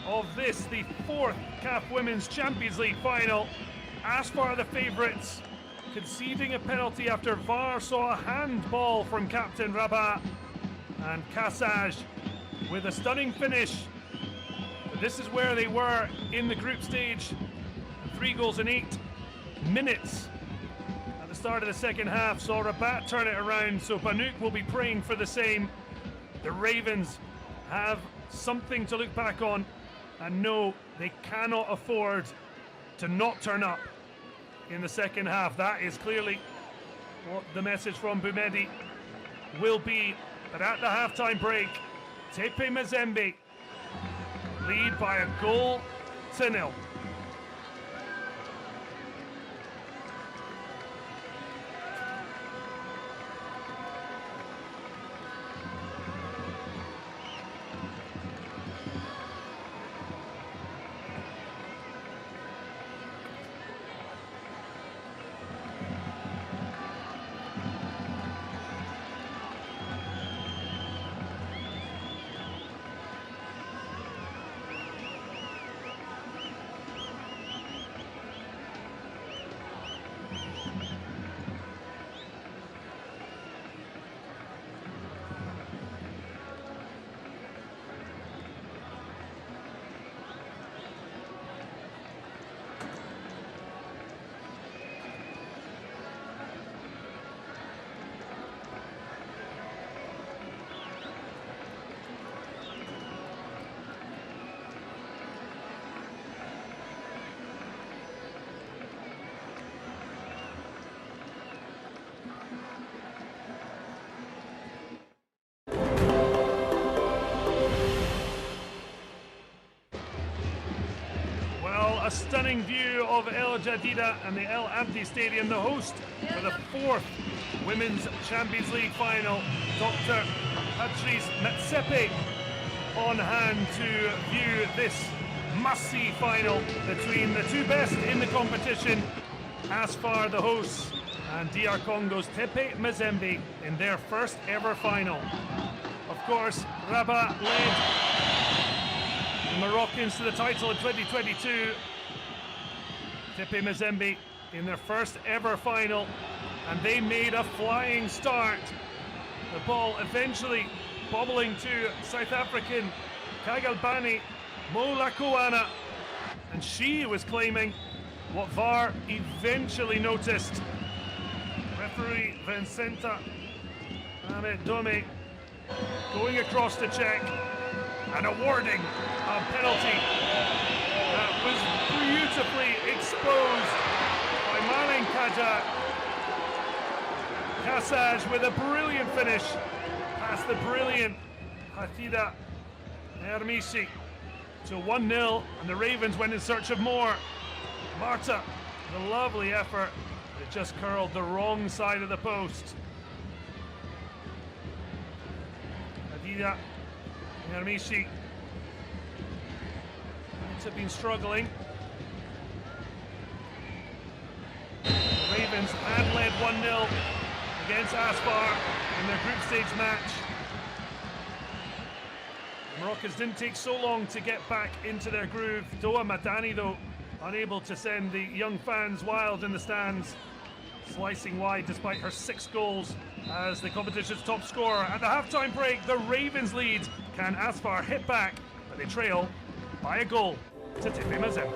of this, the fourth CAF Women's Champions League final. ASFAR the favourites, conceding a penalty after VAR saw a handball from captain Rabat, and Cassage with a stunning finish. But this is where they were in the group stage. 3 goals in 8 minutes at the start of the second half saw Rabat turn it around, so Banouk will be praying for the same. The Ravens have something to look back on, and no, they cannot afford to not turn up in the second half. That is clearly what the message from Boumedi will be. But at the halftime break, Tepe Mazembe lead by a goal to nil. A stunning view of El Jadida and the El Abdi Stadium, the host for the fourth Women's Champions League final. Dr. Patrice Matsepe on hand to view this must-see final between the two best in the competition, ASFAR the hosts and DR Congo's Tepe Mazembe in their first ever final. Of course, Rabat led the Moroccans to the title in 2022. Tepe Mazembe in their first ever final, and they made a flying start. The ball eventually bobbling to South African Kagalbani Molakoana, and she was claiming what VAR eventually noticed. Referee Vincenta Amedome going across to check and awarding a penalty that was beautifully exposed by Maling Kaja. Cassage with a brilliant finish past the brilliant Hatida Hermisi to 1-0, and the Ravens went in search of more. Marta, the lovely effort, it just curled the wrong side of the post. Hatida Hermisi have been struggling. The Ravens had led 1-0 against ASFAR in their group stage match. The Moroccans didn't take so long to get back into their groove. Doa Madani, though, unable to send the young fans wild in the stands, slicing wide despite her 6 goals as the competition's top scorer. At the halftime break, the Ravens lead. Can ASFAR hit back? But they trail by a goal to Tepe Mazembe.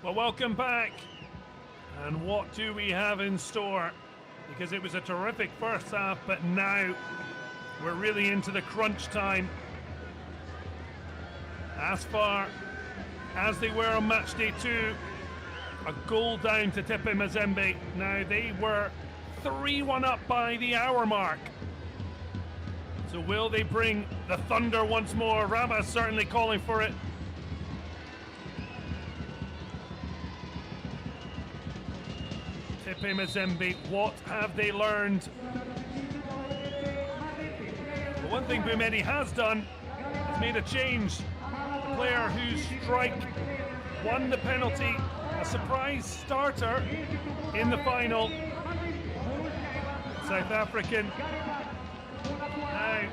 Well, welcome back. And what do we have in store? Because it was a terrific first half, but now we're really into the crunch time. ASFAR, as they were on match day 2, a goal down to Tepe Mazembe. Now they were 3-1 up by the hour mark. So will they bring the thunder once more? Rama's certainly calling for it. Tepe Mazembe, what have they learned? The one thing Boumedi has done is made a change. The player whose strike won the penalty, a surprise starter in the final. South African. Now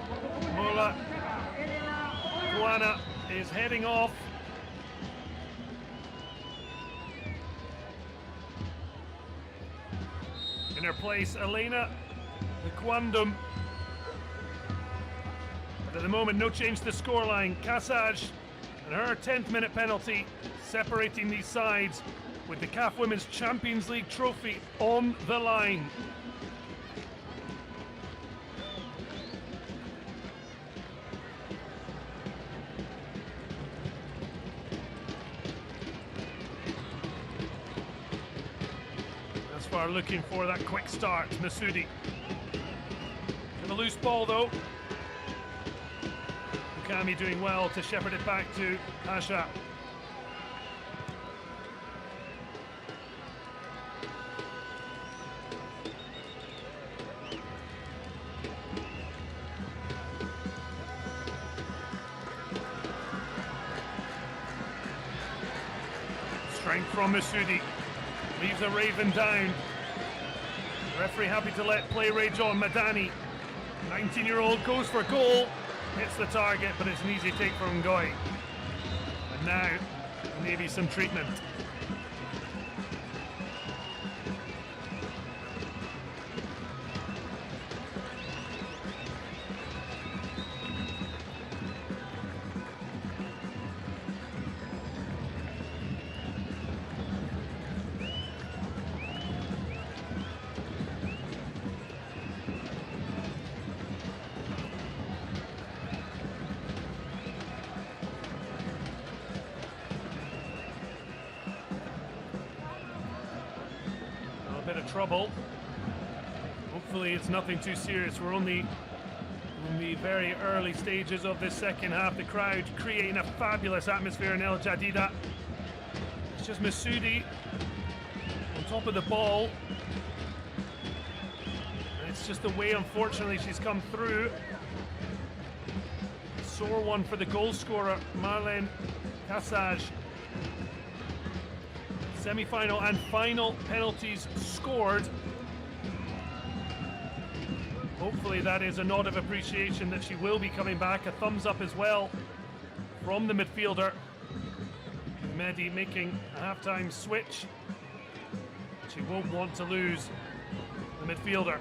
Mola Kuana is heading off. In her place, Elena Kwandum. But at the moment, no change to the scoreline. Kasaj and her 10th minute penalty separating these sides with the CAF Women's Champions League trophy on the line. ASFAR looking for that quick start. Masudi. And a loose ball though. Bukami doing well to shepherd it back to Asha. Strength from Masudi. Leaves a Raven down. The referee happy to let play rage on. Madani, 19-year-old, goes for goal. Hits the target, but it's an easy take from Ngoy. And now, maybe some treatment. Bit of trouble. Hopefully it's nothing too serious. We're only in the very early stages of this second half. The crowd creating a fabulous atmosphere in El Jadida. It's just Masudi on top of the ball. And it's just the way, unfortunately, she's come through. Sore one for the goal scorer, Marlene Kasaj. Semi-final and final penalties scored. Hopefully that is a nod of appreciation that she will be coming back. A thumbs up as well from the midfielder. Mehdi making a half-time switch. She won't want to lose the midfielder.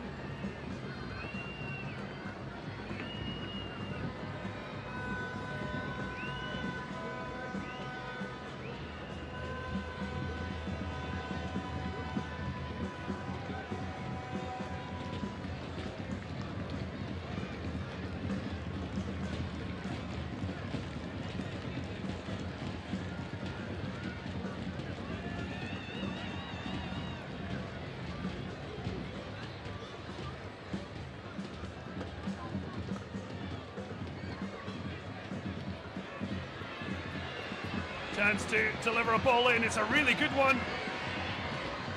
Chance to deliver a ball in. It's a really good one.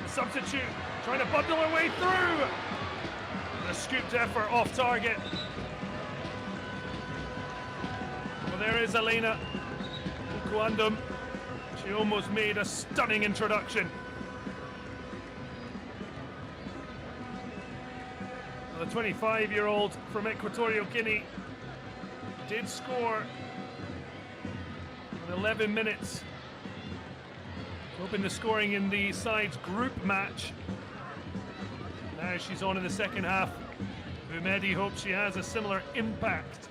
The substitute trying to bundle her way through. And a scooped effort off target. Well, there is Elena Kwandum. She almost made a stunning introduction. The 25-year-old from Equatorial Guinea did score 11 minutes to open the scoring in the side's group match. Now she's on in the second half. Boumedi hopes she has a similar impact.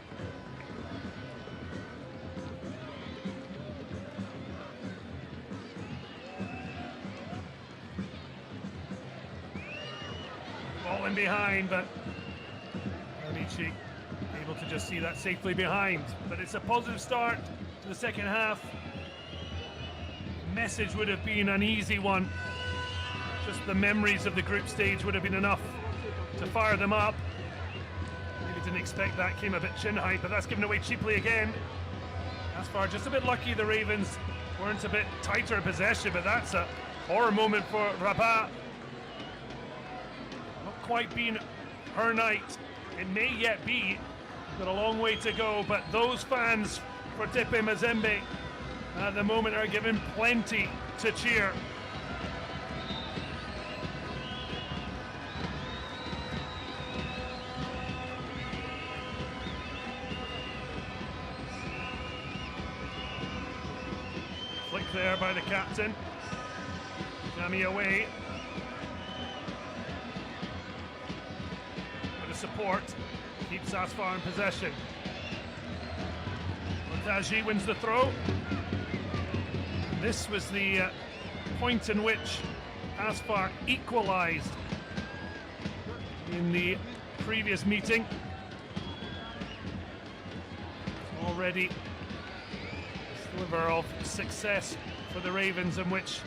falling behind, but Amici able to just see that safely behind. But it's a positive start to the second half. Message would have been an easy one. Just the memories of the group stage would have been enough to fire them up. Maybe didn't expect that, came a bit chin high, but that's given away cheaply again. ASFAR just a bit lucky the Ravens weren't a bit tighter in possession, but that's a horror moment for Rabat. Not quite been her night. It may yet be. Got a long way to go, but those fans for Tepe Mazembe at the moment are given plenty to cheer. Flick there by the captain. Jamie away. Bit of support. Keeps ASFAR in possession. Montaji wins the throw. This was the point in which ASFAR equalised in the previous meeting. Already a sliver of success for the Ravens, in which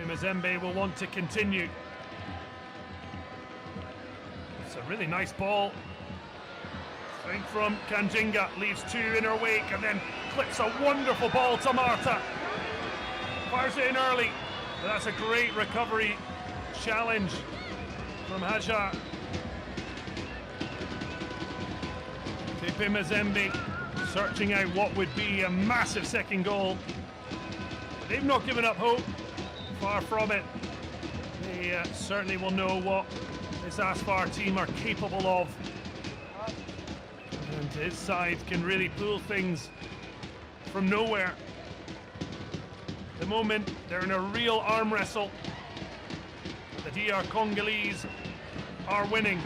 Mazembe will want to continue. It's a really nice ball. Strength from Kanjinga, leaves two in her wake and then clips a wonderful ball to Marta. Fires it in early, but that's a great recovery challenge from Hajar. Tepe Mazembe searching out what would be a massive second goal. They've not given up hope, far from it. They certainly will know what this ASFAR team are capable of. And his side can really pull things from nowhere. At the moment, they're in a real arm wrestle. The DR Congolese are winning.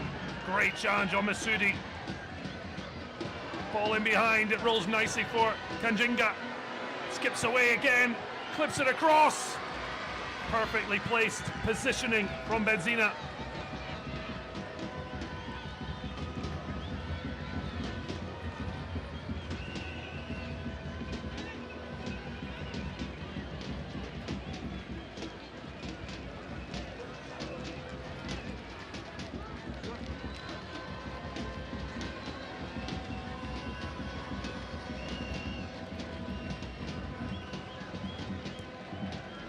Great challenge on Masudi. Ball in behind, it rolls nicely for Kanjinga. Skips away again, clips it across. Perfectly placed positioning from Benzina.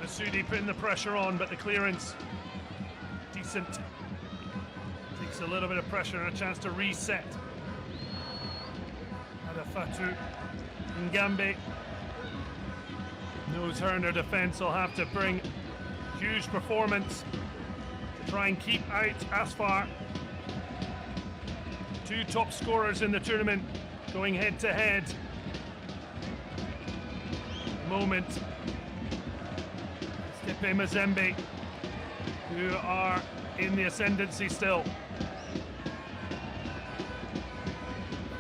Masudi putting the pressure on, but the clearance decent. Takes a little bit of pressure and a chance to reset. Adafatu Ngambe knows her and her defence will have to bring huge performance to try and keep out ASFAR. Two top scorers in the tournament going head to head. Moment. Tepe Mazembe, who are in the ascendancy still.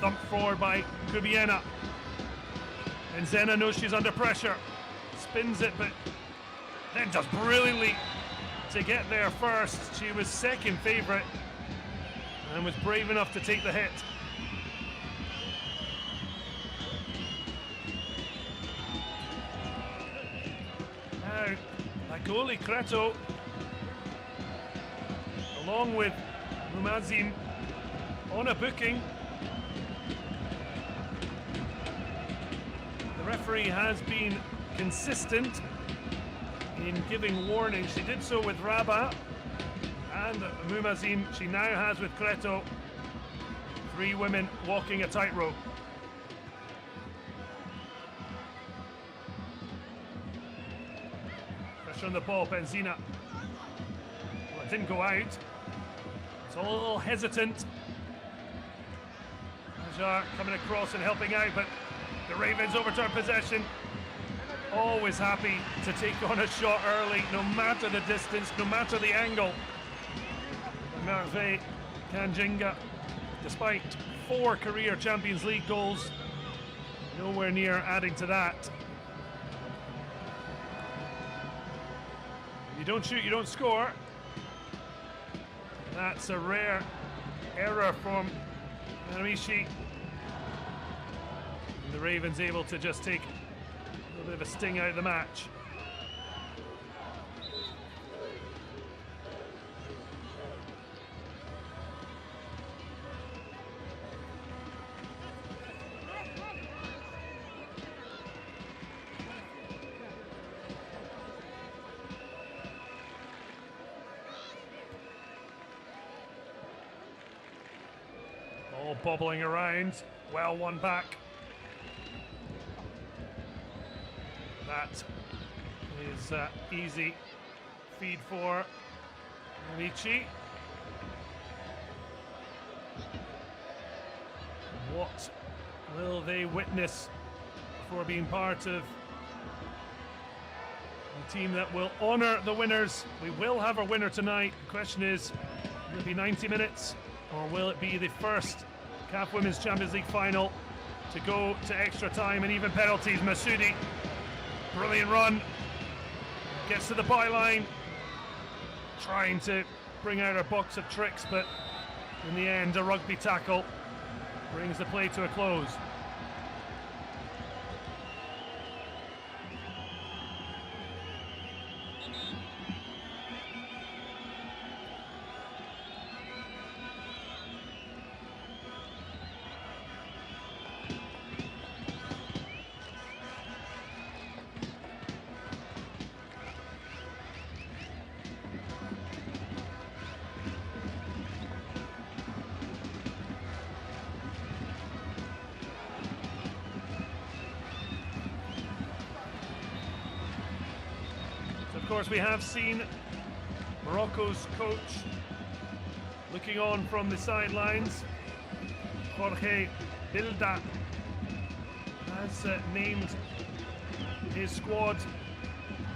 Thumped forward by Kubiena. And Zena knows she's under pressure. Spins it, but then does brilliantly to get there first. She was second favourite and was brave enough to take the hit. Now, Goalie Creto, along with Rumazin, on a booking. The referee has been consistent in giving warning. She did so with Rabat and Mumazin. She now has with Creto. Three women walking a tightrope. On the ball, Benzina. Well, it didn't go out. It's all a little hesitant. Hajar coming across and helping out, but the Ravens overturn possession. Always happy to take on a shot early, no matter the distance, no matter the angle. Merveille Kanjinga, despite 4 career Champions League goals, nowhere near adding to that. You don't shoot, you don't score. That's a rare error from Amishi. And the Ravens able to just take a little bit of a sting out of the match. All bobbling around, well won back. That is easy feed for Amici. What will they witness for being part of a team that will honour the winners? We will have a winner tonight. The question is, will it be 90 minutes or will it be the first CAF Women's Champions League final to go to extra time and even penalties? Masudi, brilliant run, gets to the byline, trying to bring out a box of tricks, but in the end a rugby tackle brings the play to a close. Of course, we have seen Morocco's coach looking on from the sidelines. Jorge Bilda has named his squad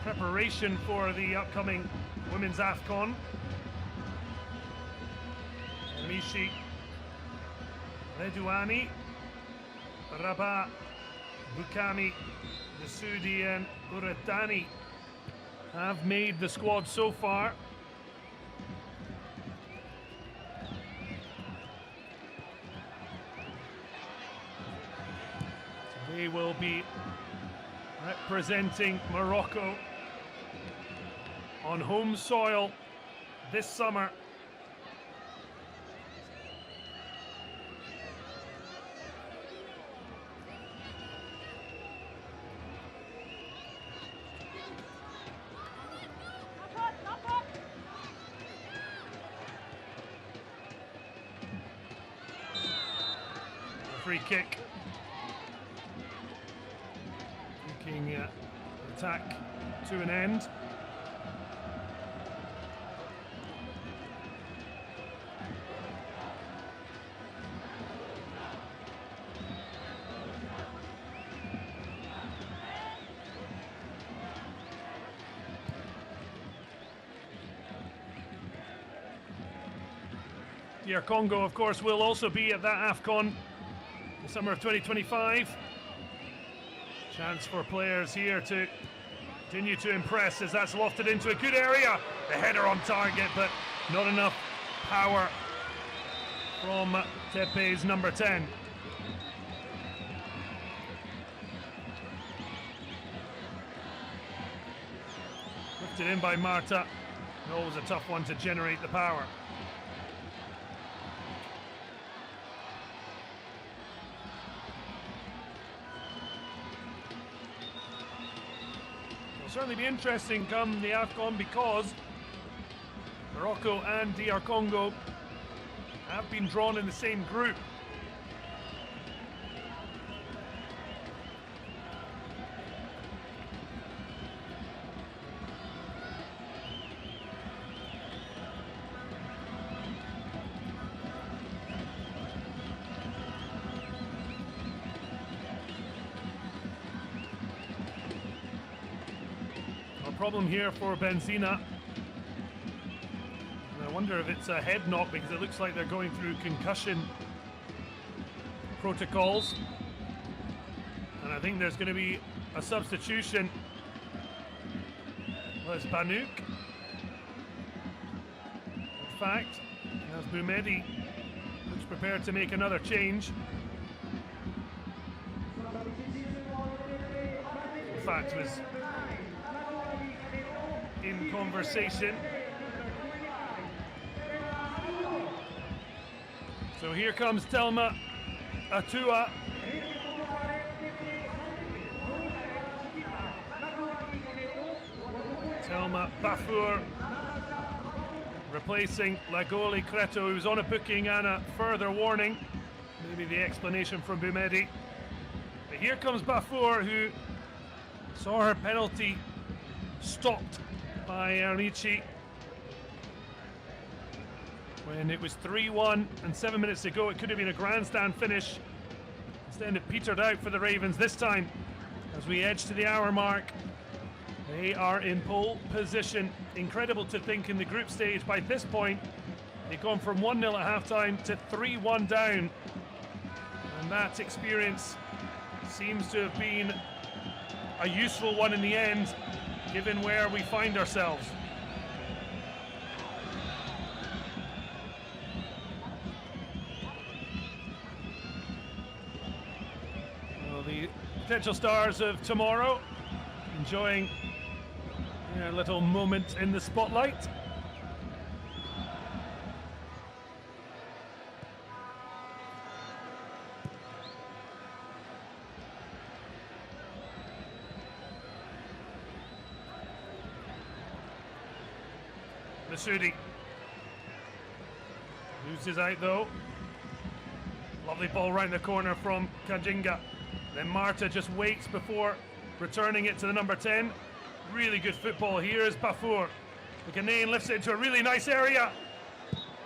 preparation for the upcoming Women's AFCON. Mishi, Redouani, Rabat, Bukami, Nasudi and Uradani have made the squad so far. So they will be representing Morocco on home soil this summer. Free kick. Taking attack to an end. DR Congo, of course, will also be at that AFCON. The summer of 2025. Chance for players here to continue to impress as that's lofted into a good area. The header on target, but not enough power from Tepe's number 10. Lifted in by Marta. Always a tough one to generate the power. Certainly be interesting come the AFCON because Morocco and DR Congo have been drawn in the same group. Problem here for Benzina. And I wonder if it's a head knock because it looks like they're going through concussion protocols. And I think there's going to be a substitution. Well, it's Banouk. In fact, as Boumedi looks prepared to make another change. In fact, was in conversation. So here comes Telma Atua. Telma Bafour replacing Lagoli Creto, who's on a booking and a further warning. Maybe the explanation from Boumedi. But here comes Bafour, who saw her penalty stopped by Ernici when it was 3-1 and 7 minutes to go. It could have been a grandstand finish. Instead it petered out for the Ravens this time. As we edge to the hour mark, they are in pole position. Incredible to think in the group stage by this point they've gone from 1-0 at halftime to 3-1 down, and that experience seems to have been a useful one in the end, given where we find ourselves. Well, the potential stars of tomorrow enjoying a little moment in the spotlight. Masudi loses out though. Lovely ball right in the corner from Kajinga. Then Marta just waits before returning it to the number 10. Really good football here as Bafour. The Ghanaian lifts it into a really nice area.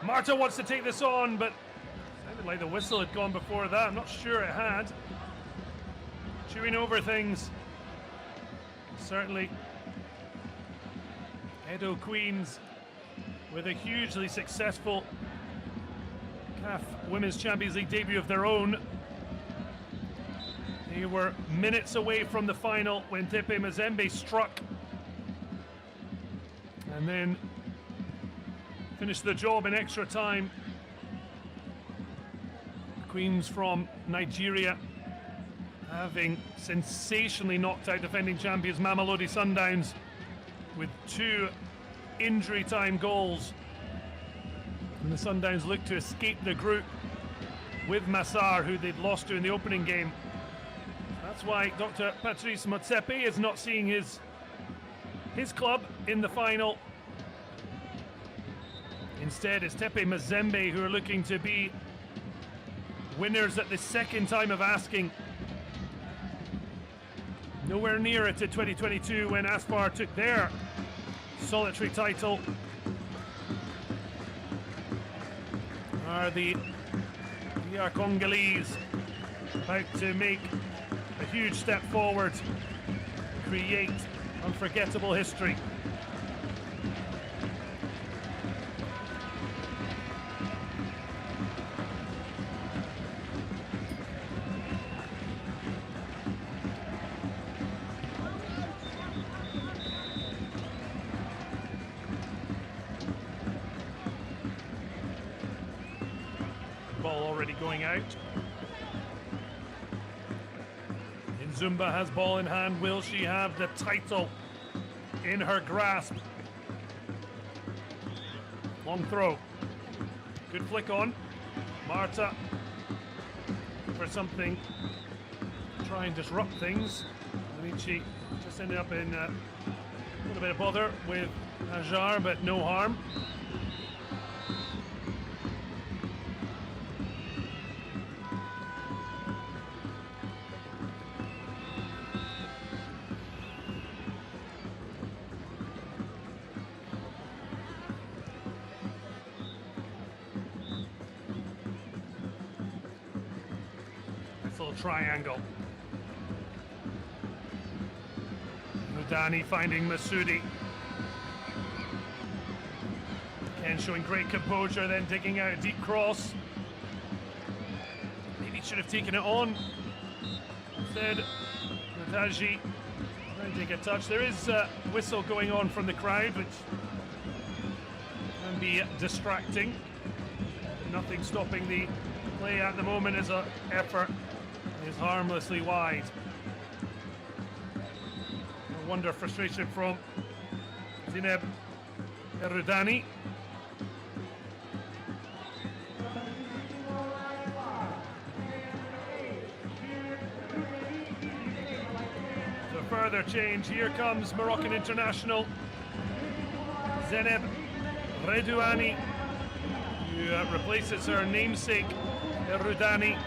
Marta wants to take this on, but sounded like the whistle had gone before that. I'm not sure it had. Chewing over things. Certainly Edo Queens with a hugely successful CAF Women's Champions League debut of their own. They were minutes away from the final when Tepe Mazembe struck and then finished the job in extra time. Queens from Nigeria having sensationally knocked out defending champions Mamelodi Sundowns with 2 injury time goals. And the Sundowns look to escape the group with Massar, who they'd lost to in the opening game. That's why Dr. Patrice Motsepe is not seeing his club in the final. Instead, it's Tepe Mazembe who are looking to be winners at the second time of asking. Nowhere near it to 2022 when ASFAR took their solitary title. Are the Congolese about to make a huge step forward, create unforgettable history? Ball already going out. Zumba has ball in hand. Will she have the title in her grasp? Long throw. Good flick on. Marta for something. Try and disrupt things. Amici just ended up in a little bit of bother with Ajar, but no harm. Little triangle. Mudani finding Masudi. Ken showing great composure, then digging out a deep cross. Maybe should have taken it on. Instead, Mutaji trying to take a touch. There is a whistle going on from the crowd, which can be distracting. Nothing stopping the play at the moment as an effort is harmlessly wide. No wonder frustration from Zineb Erudani. So further change. Here comes Moroccan international Zineb Redouani, who replaces her namesake Erudani.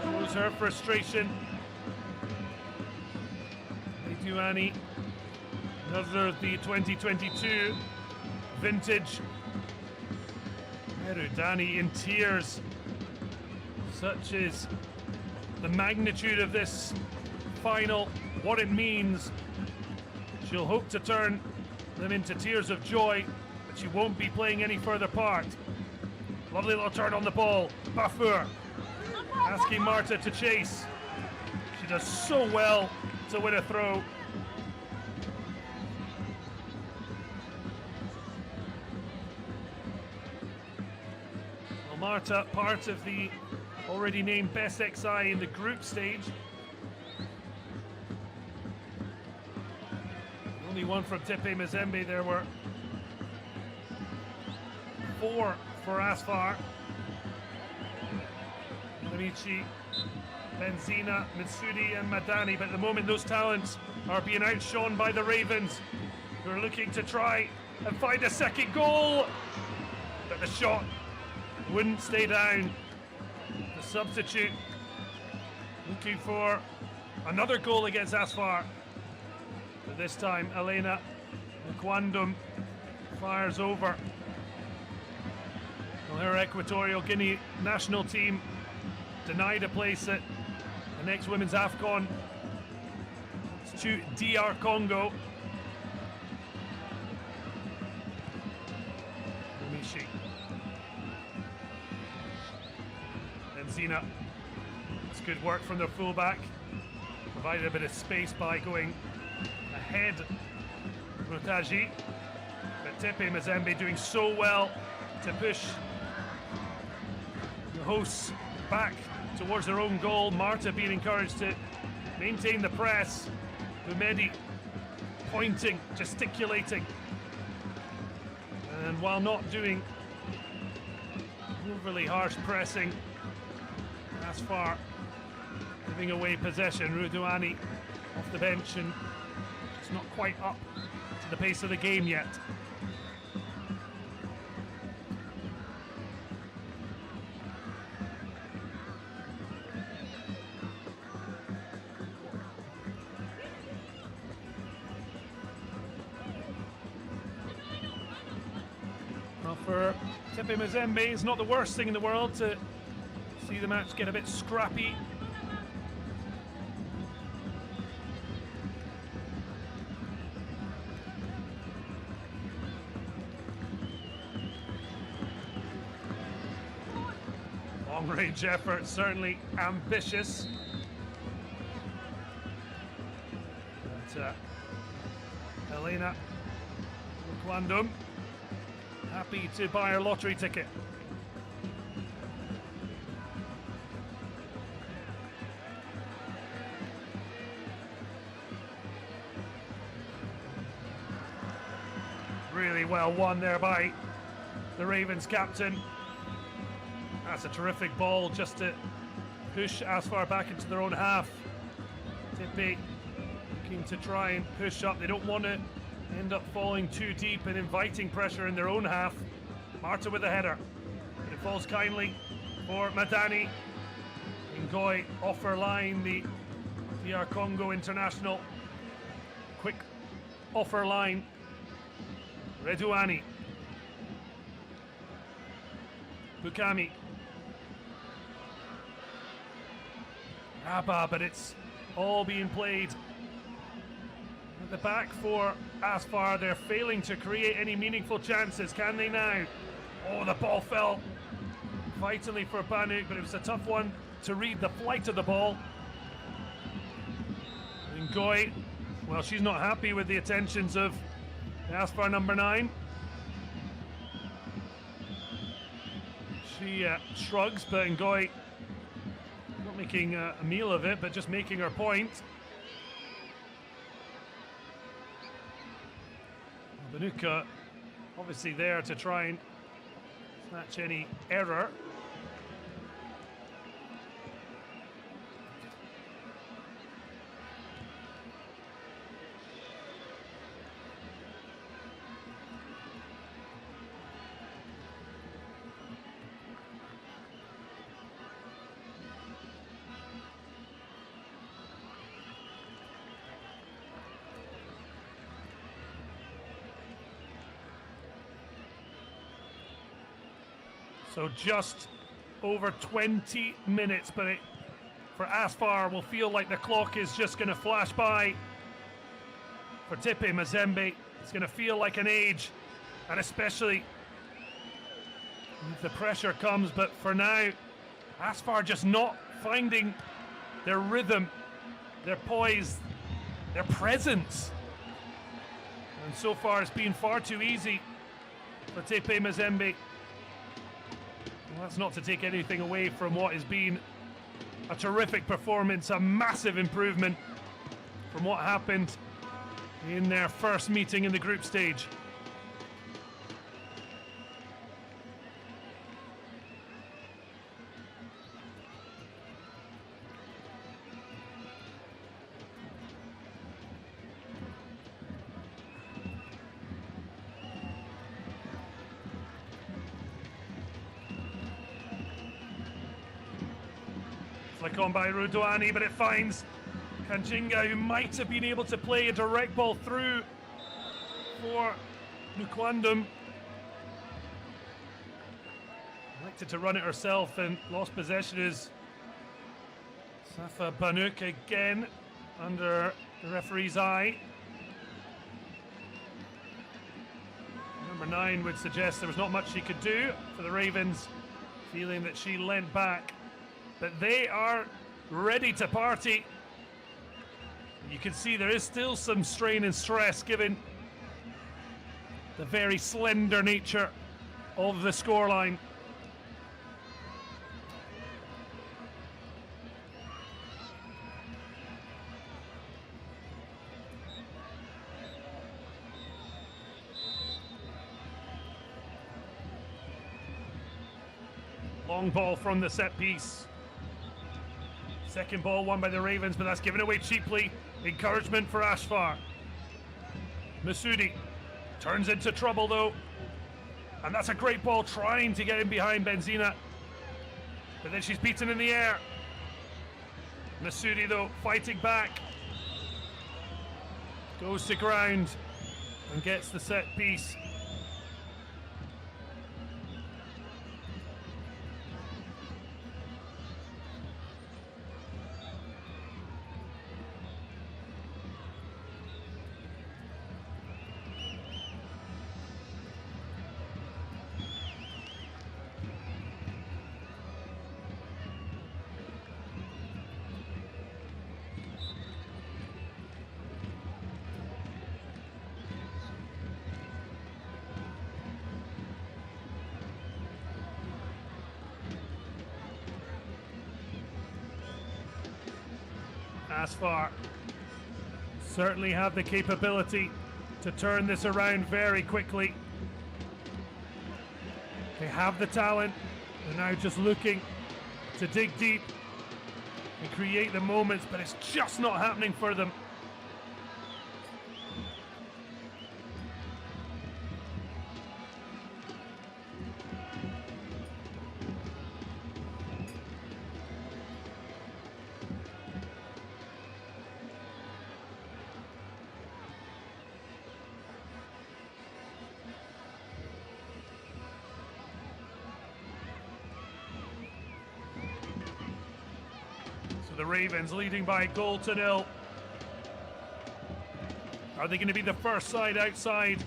Shows her frustration. Redouani, another of the 2022 vintage. Erudani in tears. Such is the magnitude of this final, what it means. She'll hope to turn them into tears of joy, but she won't be playing any further part. Lovely little turn on the ball. Bafour asking Marta to chase. She does so well to win a throw. Well, Marta, part of the already named Best XI in the group stage. Only one from Tepe Mazembe. There were 4 for ASFAR. Amici, Benzina, Mitsudi and Madani, but at the moment those talents are being outshone by the Ravens, who are looking to try and find a second goal, but the shot wouldn't stay down. The substitute looking for another goal against ASFAR, but this time Elena Nkwandum fires over. Well, her Equatorial Guinea national team denied a place at the next Women's AFCON. It's to DR Congo. Omishi. Benzina. It's good work from their fullback. Provided a bit of space by going ahead. Rotaji. But Tepe Mazembe doing so well to push the hosts back towards their own goal. Marta being encouraged to maintain the press. Bumedi pointing, gesticulating. And while not doing overly harsh pressing, ASFAR giving away possession. Redouani off the bench and just not quite up to the pace of the game yet. For Tepe Mazembe, it's not the worst thing in the world to see the match get a bit scrappy. Long range effort, certainly ambitious. But Elena Nkwandum happy to buy her lottery ticket. Really well won there by the Ravens captain. That's a terrific ball just to push ASFAR back into their own half. Tepe looking to try and push up. They don't want to end up falling too deep and inviting pressure in their own half. Marta with a header. But it falls kindly for Madani. Ngoy offer line, the DR Congo international. Quick offer line. Redouani. Bukami. Abba, but it's all being played at the back for ASFAR. They're failing to create any meaningful chances. Can they now? Oh, the ball fell vitally for Banuk, but it was a tough one to read the flight of the ball. Ngoy, well, she's not happy with the attentions of ASFAR number 9. She shrugs, but Ngoy not making a meal of it, but just making her point. Banuka obviously there to try and snatch any error. So just over 20 minutes, but for ASFAR will feel like the clock is just going to flash by. For Tipe Mazembe, it's going to feel like an age, and especially if the pressure comes. But for now, ASFAR just not finding their rhythm, their poise, their presence. And so far it's been far too easy for Tipe Mazembe. Well, that's not to take anything away from what has been a terrific performance, a massive improvement from what happened in their first meeting in the group stage. Flick on by Rudoani, but it finds Kanjinga, who might have been able to play a direct ball through for Nukwandum. Elected to run it herself and lost possession is Safa Banuk again under the referee's eye. Number 9 would suggest there was not much she could do for the Ravens, feeling that she leant back. But they are ready to party. You can see there is still some strain and stress given the very slender nature of the scoreline. Long ball from the set piece. Second ball won by the Ravens, but that's given away cheaply. Encouragement for ASFAR. Masoudi turns into trouble though. And that's a great ball trying to get in behind Benzina. But then she's beaten in the air. Masoudi though fighting back. Goes to ground and gets the set piece. ASFAR certainly have the capability to turn this around very quickly. They have the talent. They're now just looking to dig deep and create the moments, but it's just not happening for them. The Ravens leading by a goal to nil. Are they going to be the first side outside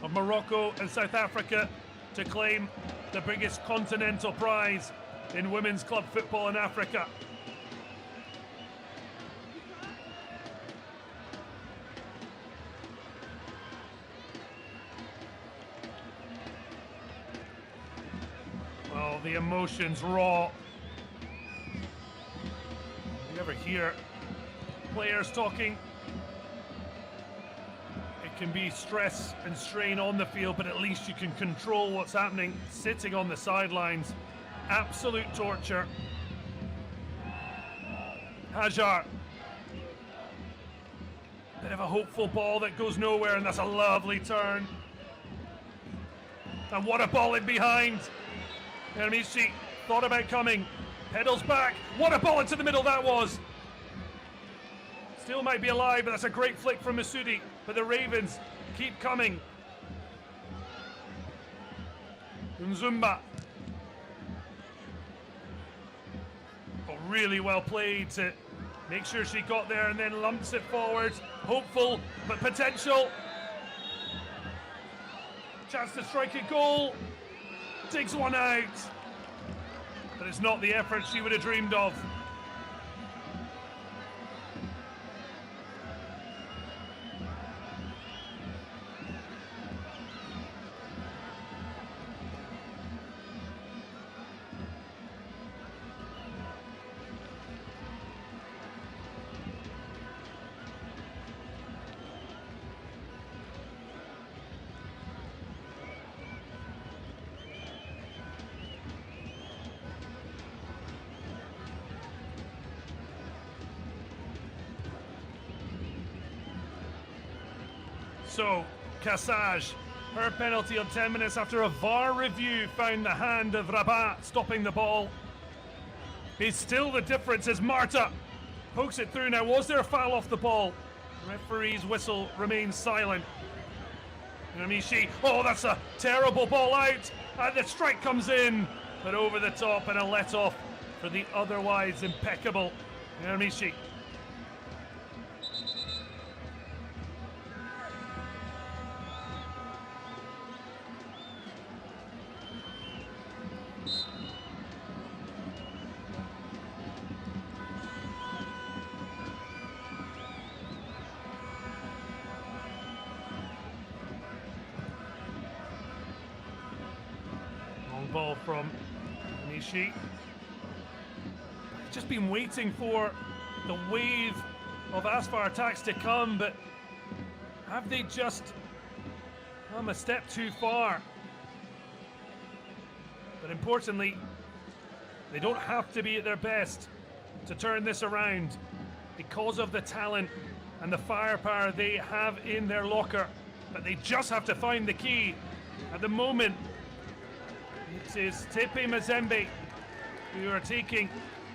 of Morocco and South Africa to claim the biggest continental prize in women's club football in Africa? Well, Oh, the emotions raw. You ever hear players talking? It can be stress and strain on the field, but at least you can control what's happening sitting on the sidelines. Absolute torture. Hajar. Bit of a hopeful ball that goes nowhere, and that's a lovely turn. And what a ball in behind. Hermisi thought about coming. Pedals back. What a ball into the middle that was. Still might be alive, but that's a great flick from Masudi. But the Ravens keep coming. Nzumba. Oh, really well played to make sure she got there and then lumps it forward. Hopeful, but potential. Chance to strike a goal. Digs one out. But it's not the effort she would have dreamed of. So, Cassage, her penalty on 10 minutes after a VAR review found the hand of Rabat stopping the ball. Is still the difference as Marta pokes it through. Now, was there a foul off the ball? Referee's whistle remains silent. Namishi, oh, that's a terrible ball out. And the strike comes in, but over the top and a let off for the otherwise impeccable Namishi. Ball from Nishi. Just been waiting for the wave of ASFAR attacks to come, but have they just come a step too far? But importantly, they don't have to be at their best to turn this around because of the talent and the firepower they have in their locker. But they just have to find the key. At the moment, it is Tepe Mazembe who are taking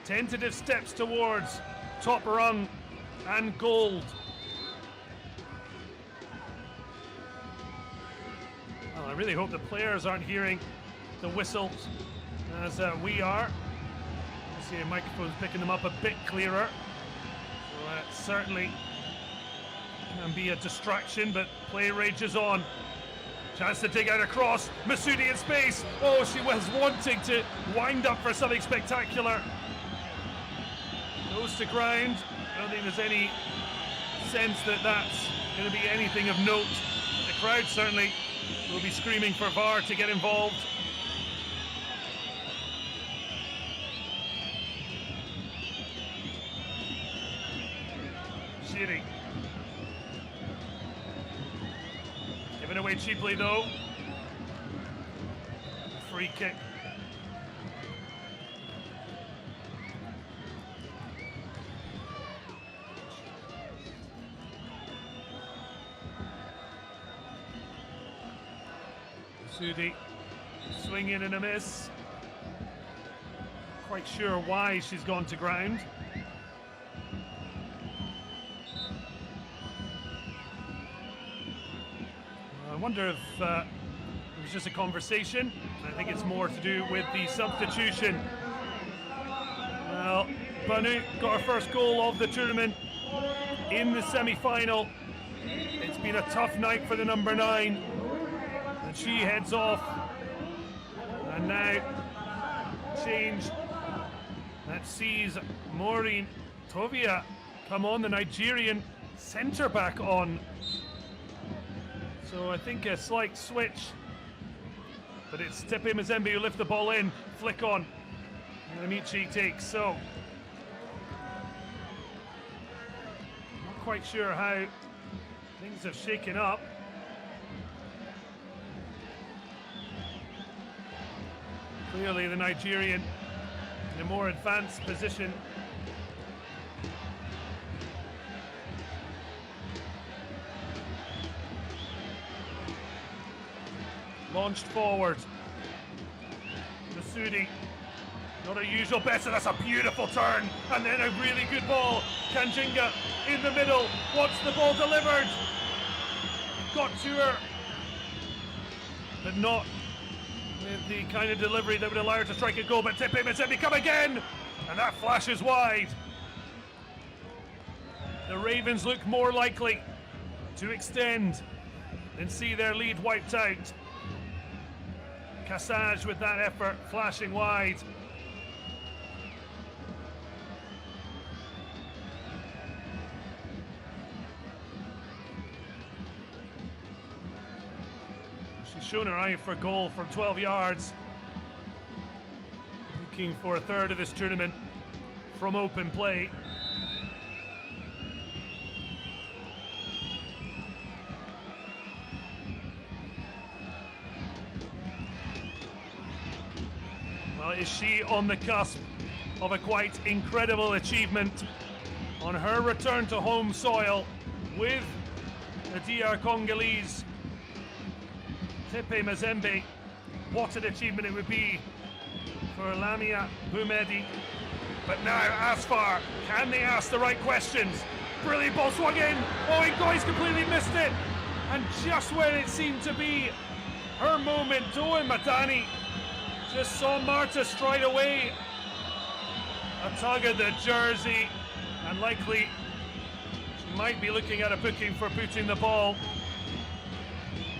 tentative steps towards top rung and gold. Well, I really hope the players aren't hearing the whistles as we are. I see a microphone's picking them up a bit clearer. So certainly can be a distraction, but play rages on. Chance to dig out a cross. Masudi in space. Oh, she was wanting to wind up for something spectacular. Goes to ground. I don't think there's any sense that that's going to be anything of note. The crowd certainly will be screaming for VAR to get involved. Shiri. Given away cheaply though. Free kick. Sudi swing in and a miss. Quite sure why she's gone to ground. I wonder if it was just a conversation. I think it's more to do with the substitution. Well, Banu got her first goal of the tournament in the semi-final. It's been a tough night for the number 9. And she heads off. And now change that sees Maureen Tovia come on, the Nigerian centre-back on. So I think a slight switch, but it's Tepe Mazembe who lift the ball in, flick on, and Amici takes. So, not quite sure how things have shaken up. Clearly the Nigerian in a more advanced position. Launched forward. Masudi, not a usual better, that's a beautiful turn, and then a really good ball. Kanjinga in the middle, wants the ball delivered. Got to her, but not with the kind of delivery that would allow her to strike a goal. But Tepe Mazembe come again, and that flashes wide. The Ravens look more likely to extend and see their lead wiped out. Cassage with that effort, flashing wide. She's shown her eye for goal from 12 yards. Looking for a third of this tournament from open play. Well, is she on the cusp of a quite incredible achievement on her return to home soil with the DR Congolese? Tepe Mazembe, what an achievement it would be for Lamia Boumedi. But now ASFAR, can they ask the right questions? Brilliant ball swung in. Oh, Ngoy's completely missed it. And just when it seemed to be her moment, Doen Matani just saw Marta stride away. A tug at the jersey, and likely she might be looking at a booking for putting the ball.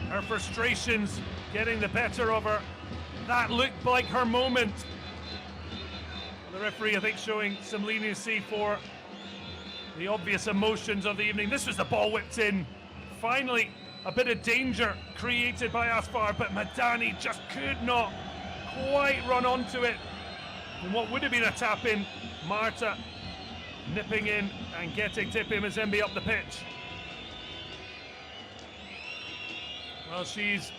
Her frustrations getting the better of her. That looked like her moment. The referee, I think, showing some leniency for the obvious emotions of the evening. This was the ball whipped in. Finally, a bit of danger created by ASFAR, but Madani just could not quite run onto it. And what would have been a tap in, Marta nipping in and getting Tepe Mazembe up the pitch. Well, she's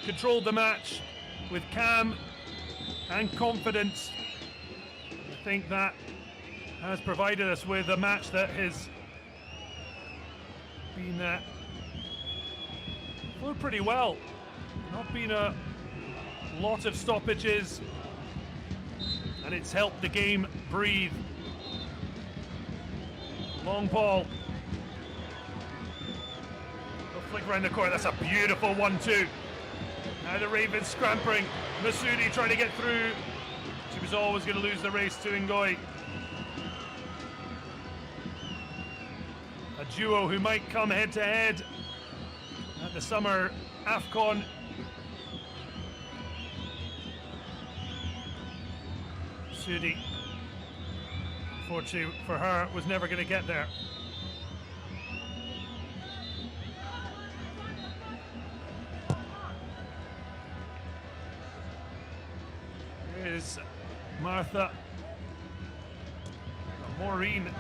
controlled the match with calm and confidence. I think that has provided us with a match that has been flowed pretty well. Not been a lot of stoppages, and it's helped the game breathe. Long ball. A flick around the corner, that's a beautiful 1-2. Now the Ravens scampering. Masudi trying to get through. She was always going to lose the race to Ngoy. A duo who might come head to head at the summer AFCON. Masudi, unfortunately for her, was never going to get there. Here's Martha, Maureen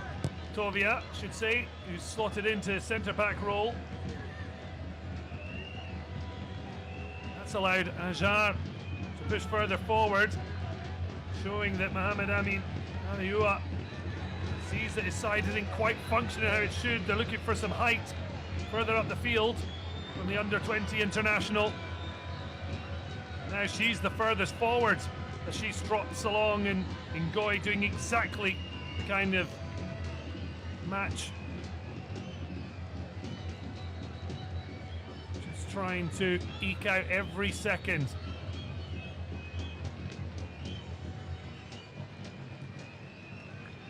Tovia, should say, who's slotted into centre-back role. That's allowed Ajar to push further forward, showing that Mohamed Amin Aliua sees that his side isn't quite functioning how it should. They're looking for some height further up the field from the under-20 international. Now she's the furthest forward as she trots along, and Ngoy doing exactly the kind of match. Just trying to eke out every second.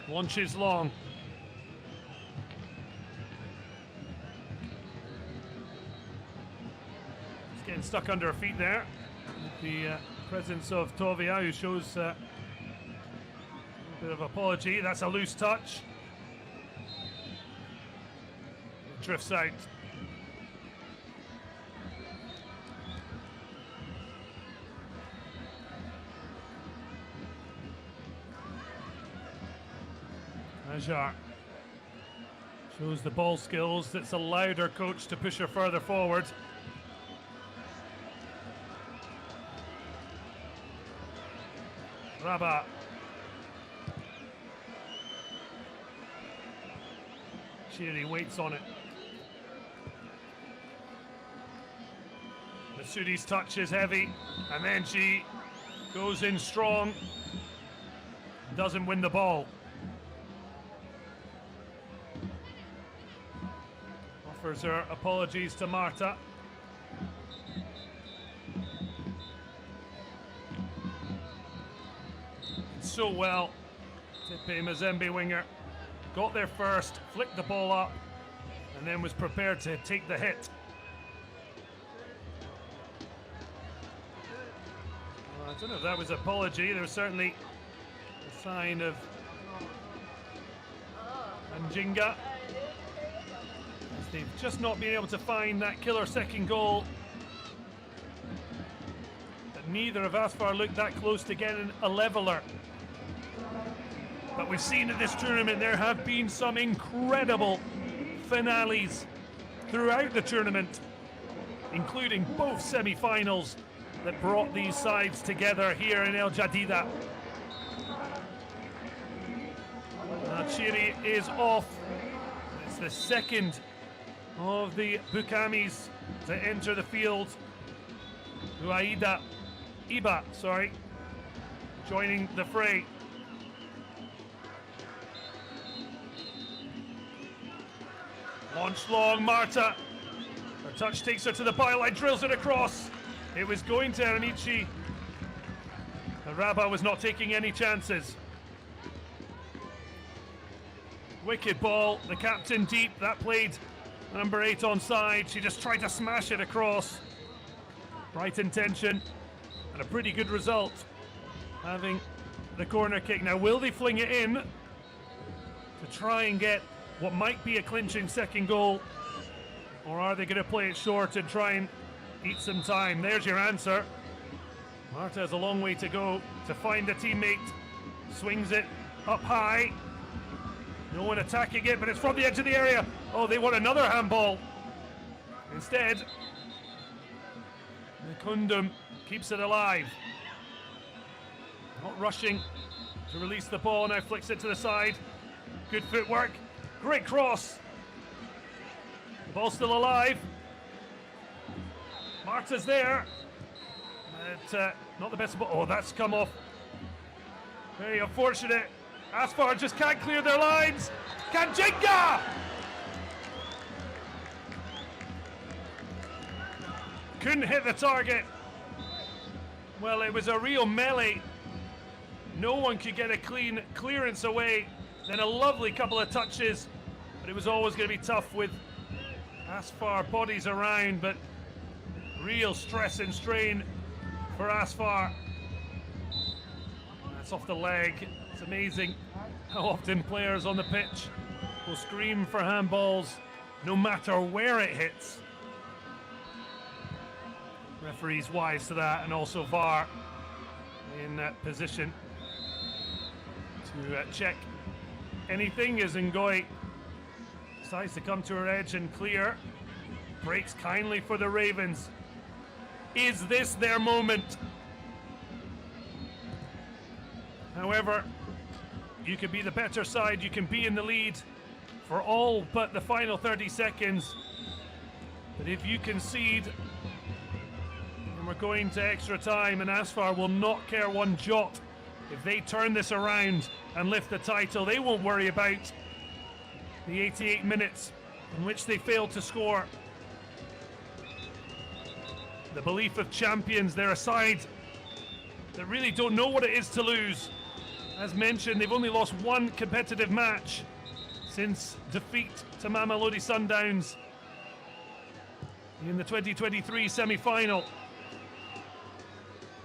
Launches long. It's getting stuck under her feet there. With the presence of Tovia, who shows a bit of apology. That's a loose touch. Drifts out. Ajar shows the ball skills that's allowed her coach to push her further forward. Rabat. Shiri waits on it. Masudi's touch is heavy, and then she goes in strong. Doesn't win the ball. Offers her apologies to Marta. So well, Tipe Mazembe winger got there first, flicked the ball up, and then was prepared to take the hit. Well, I don't know if that was apology. There was certainly a sign of Njinga, as they've just not been able to find that killer second goal. But neither of ASFAR looked that close to getting a leveller. But we've seen in this tournament there have been some incredible finales throughout the tournament, including both semi-finals that brought these sides together here in El Jadida. Chiri is off. It's the second of the Bukamis to enter the field. Iba, joining the fray. Launched long, Marta. Her touch takes her to the byline, drills it across. It was going to Amici. Rabat was not taking any chances. Wicked ball, the captain deep, that played number 8 onside. She just tried to smash it across. Right intention, and a pretty good result, having the corner kick. Now, will they fling it in to try and get what might be a clinching second goal, or are they going to play it short and try and eat some time? There's your answer. Marta has a long way to go to find a teammate. Swings it up high. No one attacking it, but it's from the edge of the area. Oh, they want another handball. Instead, Kundum keeps it alive. Not rushing to release the ball, now flicks it to the side. Good footwork. Great cross. The ball's still alive. Marta's there. But not the best ball. Oh, that's come off. Very unfortunate. ASFAR just can't clear their lines. Kanjinga! Couldn't hit the target. Well, it was a real melee. No one could get a clean clearance away. Then a lovely couple of touches, but it was always going to be tough with ASFAR bodies around, but real stress and strain for ASFAR. That's off the leg. It's amazing how often players on the pitch will scream for handballs no matter where it hits. Referees wise to that, and also VAR in that position to check anything as Ngoy decides to come to her edge and clear. Breaks kindly for the Ravens. Is this their moment? However, you can be the better side, you can be in the lead for all but the final 30 seconds. But if you concede, and we're going to extra time, and ASFAR will not care one jot if they turn this around and lift the title. They won't worry about the 88 minutes in which they failed to score. The belief of champions, they're a side that really don't know what it is to lose. As mentioned, they've only lost one competitive match since defeat to Mamelodi Sundowns in the 2023 semi-final.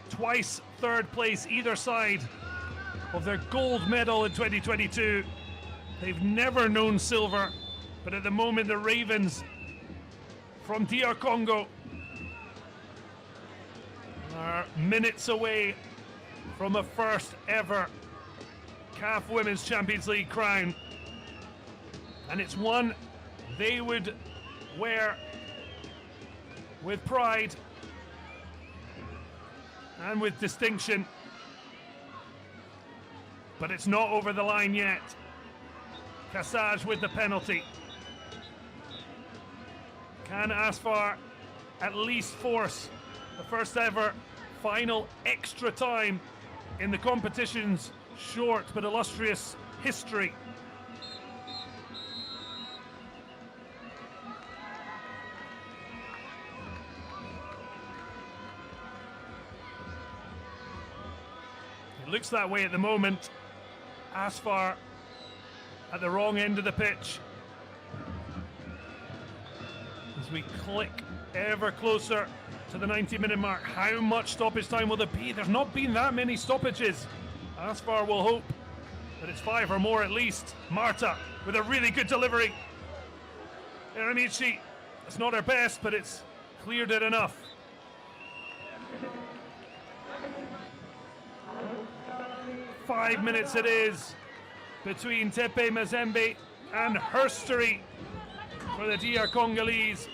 Twice third place either side of their gold medal in 2022. They've never known silver, but at the moment the Ravens from DR Congo are minutes away from a first ever CAF Women's Champions League crown. and it's one they would wear with pride and with distinction. But it's not over the line yet. Cassage with the penalty. Can ASFAR at least force the first ever final extra time in the competition's short but illustrious history? It looks that way at the moment. ASFAR at the wrong end of the pitch as we click ever closer to the 90-minute mark. How much stoppage time will there be? There's not been that many stoppages. ASFAR will hope that it's 5 or more at least. Marta with a really good delivery. Eremici, it's not her best, but it's cleared it enough. Five minutes it is between Tepe Mazembe and herstory for the DR Congolese.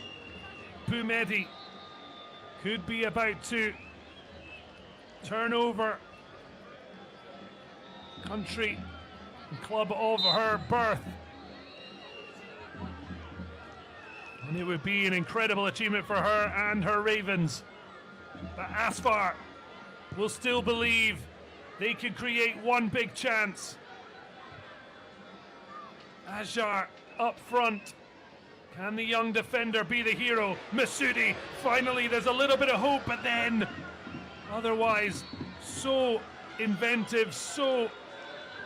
Boumedi could be about to turn over country and club of her birth, and it would be an incredible achievement for her and her Ravens. But ASFAR will still believe they can create one big chance. Ajar up front. Can the young defender be the hero? Masudi, finally there's a little bit of hope, but then otherwise so inventive, so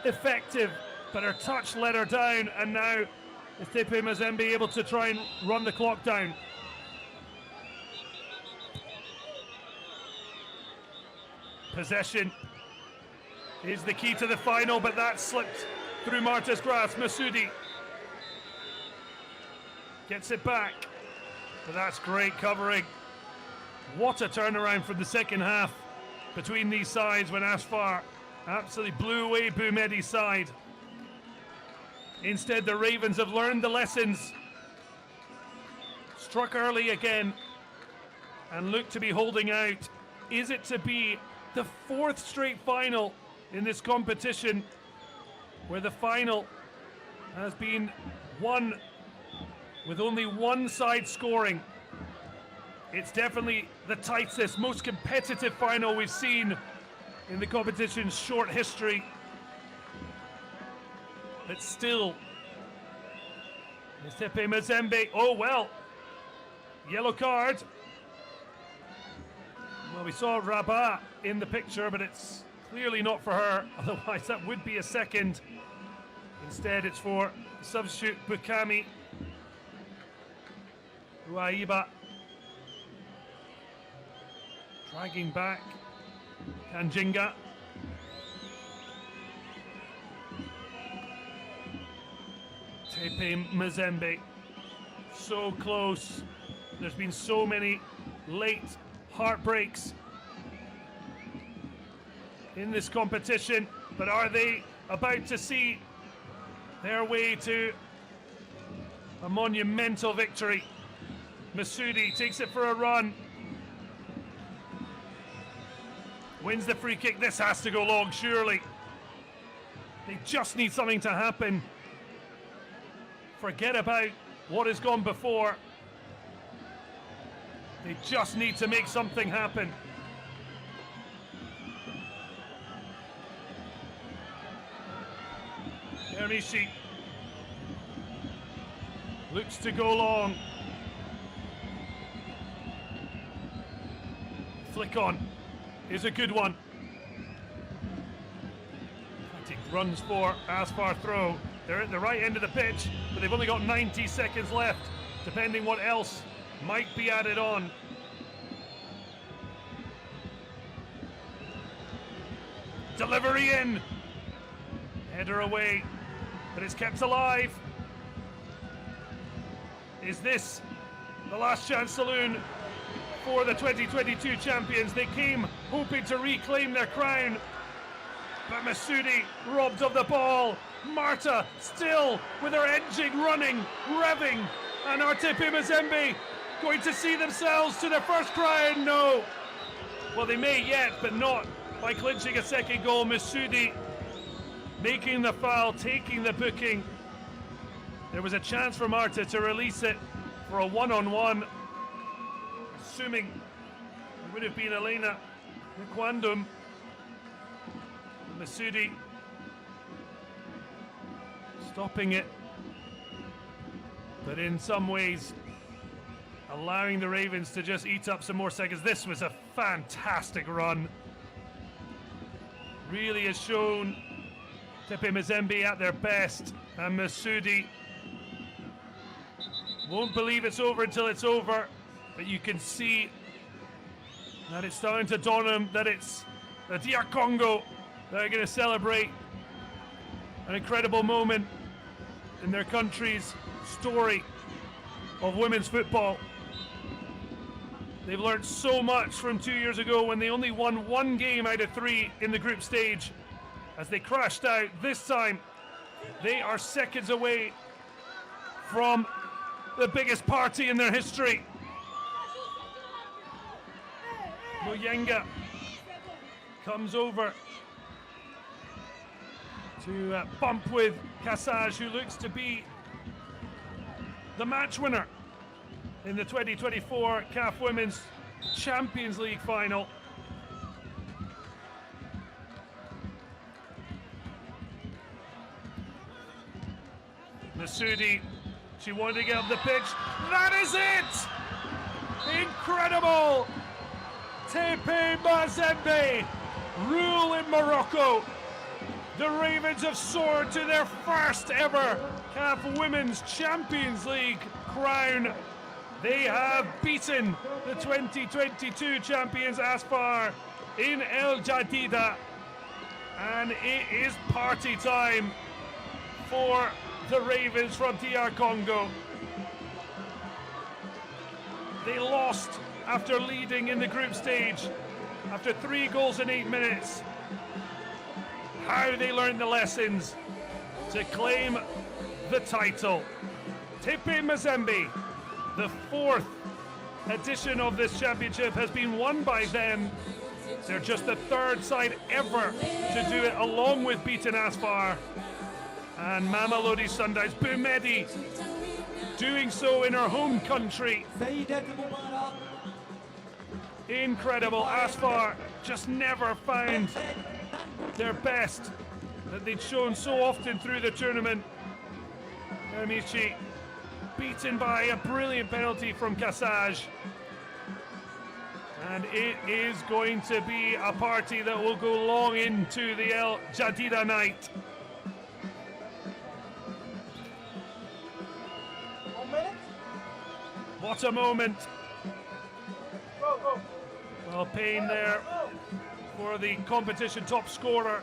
effective, but her touch let her down, and now is Tepe Mazembe able to try and run the clock down. Possession is the key to the final, but that slipped through Marta's grasp. Masudi gets it back, but that's great covering. What a turnaround from the second half between these sides when ASFAR absolutely blew away Boumedi's side. Instead, the Ravens have learned the lessons, struck early again, and look to be holding out. Is it to be the fourth straight final in this competition, where the final has been won with only one side scoring? It's definitely the tightest, most competitive final we've seen in the competition's short history. But still, Tepe Mazembe, oh well, yellow card. Well, we saw Rabat in the picture, but it's clearly not for her, otherwise that would be a second. Instead, it's for substitute Bukami. Uaiba dragging back Kanjinga. Tepe Mazembe, so close. There's been so many late heartbreaks in this competition, but are they about to see their way to a monumental victory? Masudi takes it for a run, wins the free kick. This has to go long, surely. They just need something to happen. Forget about what has gone before. They just need to make something happen. Ermishi looks to go long. Flick on is a good one. Runs for ASFAR throw. They're at the right end of the pitch, but they've only got 90 seconds left, depending what else might be added on. Delivery in. Header away, but it's kept alive. Is this the last chance saloon for the 2022 champions? They came hoping to reclaim their crown, but Masudi robbed of the ball. Marta still with her engine running, revving, and RTP Mazembe going to see themselves to their first crown. No. Well, they may yet, but not by clinching a second goal. Masudi making the foul, taking the booking. There was a chance for Marta to release it for a one-on-one, assuming it would have been Elena Kwandum. Masudi stopping it, but in some ways allowing the Ravens to just eat up some more seconds. This was a fantastic run. Really has shown Tepe Mazembe at their best, and Masudi won't believe it's over until it's over, but you can see that it's starting to dawn on them that it's the DR Congo that are going to celebrate an incredible moment in their country's story of women's football. They've learned so much from 2 years ago when they only won 1 game out of 3 in the group stage as they crashed out. This time, they are seconds away from the biggest party in their history. Moyenga comes over to bump with Cassage, who looks to be the match winner in the 2024 CAF Women's Champions League final. Masudi, she wanted to get up the pitch. That is it! Incredible! Tepe Mazembe rule in Morocco. The Ravens have soared to their first ever CAF Women's Champions League crown. They have beaten the 2022 champions ASFAR in El Jadida, and it is party time for the Ravens from DR Congo. They lost after leading in the group stage after 3 goals in 8 minutes. How they learned the lessons to claim the title. Tepe Mazembe, the 4th edition of this championship, has been won by them. They're just the 3rd side ever to do it, along with beaten ASFAR and Mamelodi Sundowns. Boumedi doing so in her home country. Incredible. ASFAR just never found their best that they'd shown so often through the tournament. Amici beaten by a brilliant penalty from Cassage. And it is going to be a party that will go long into the El Jadida night. What a moment. Well, pain there for the competition top scorer,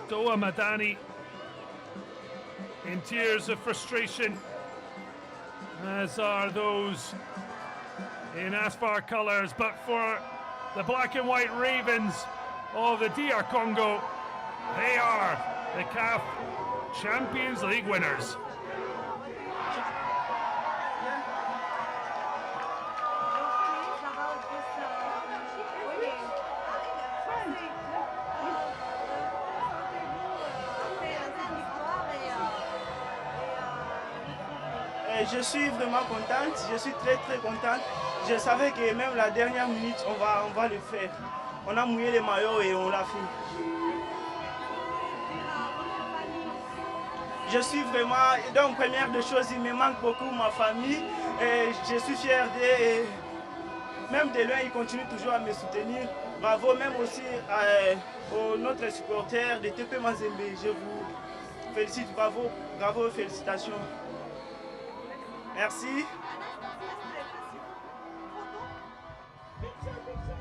Doa Madani, in tears of frustration, as are those in ASFAR colours. But for the black and white Ravens of the DR Congo, they are the CAF Champions League winners. Je suis vraiment contente, je suis très contente. Je savais que même la dernière minute, on va le faire. On a mouillé les maillots et on l'a fait. Je suis vraiment, donc première des choses, il me manque beaucoup ma famille. Et je suis fier même de loin, ils continuent toujours à me soutenir. Bravo même aussi aux notre supporters de TP Mazembe. Je vous félicite, bravo, félicitations. Merci.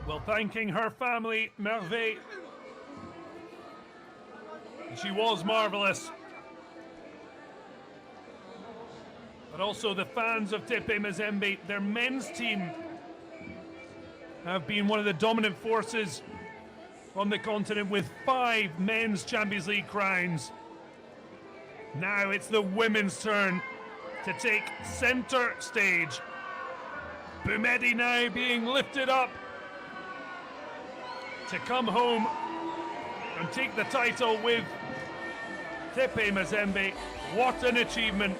Well, thanking her family, Merveille. She was marvellous. But also the fans of Tepe Mazembe, their men's team have been one of the dominant forces on the continent with 5 men's Champions League crowns. Now it's the women's turn to take center stage. Boumedi now being lifted up to come home and take the title with Tepe Mazembe. What an achievement.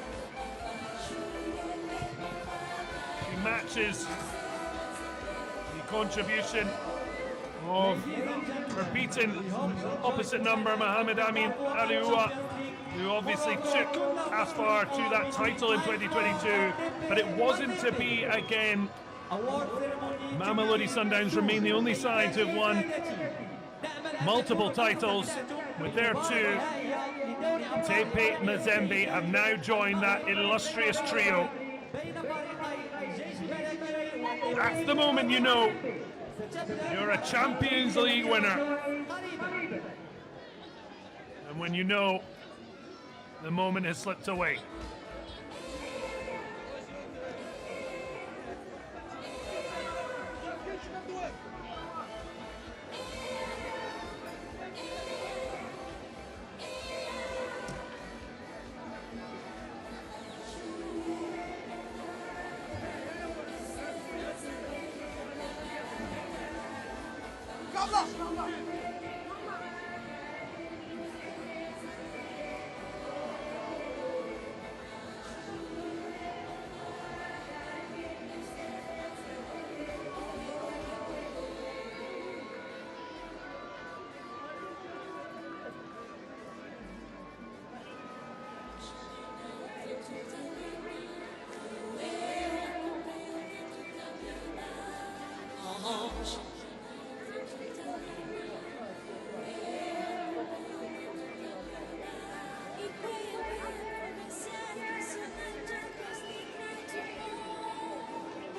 She matches the contribution of her beaten opposite number, Mohamed Amin Alioua, who obviously took ASFAR to that title in 2022, but it wasn't to be again. Mamelodi Sundowns remain the only side to have won multiple titles with their two. Tepe Mazembe have now joined that illustrious trio. That's the moment you know you're a Champions League winner. And when you know the moment has slipped away.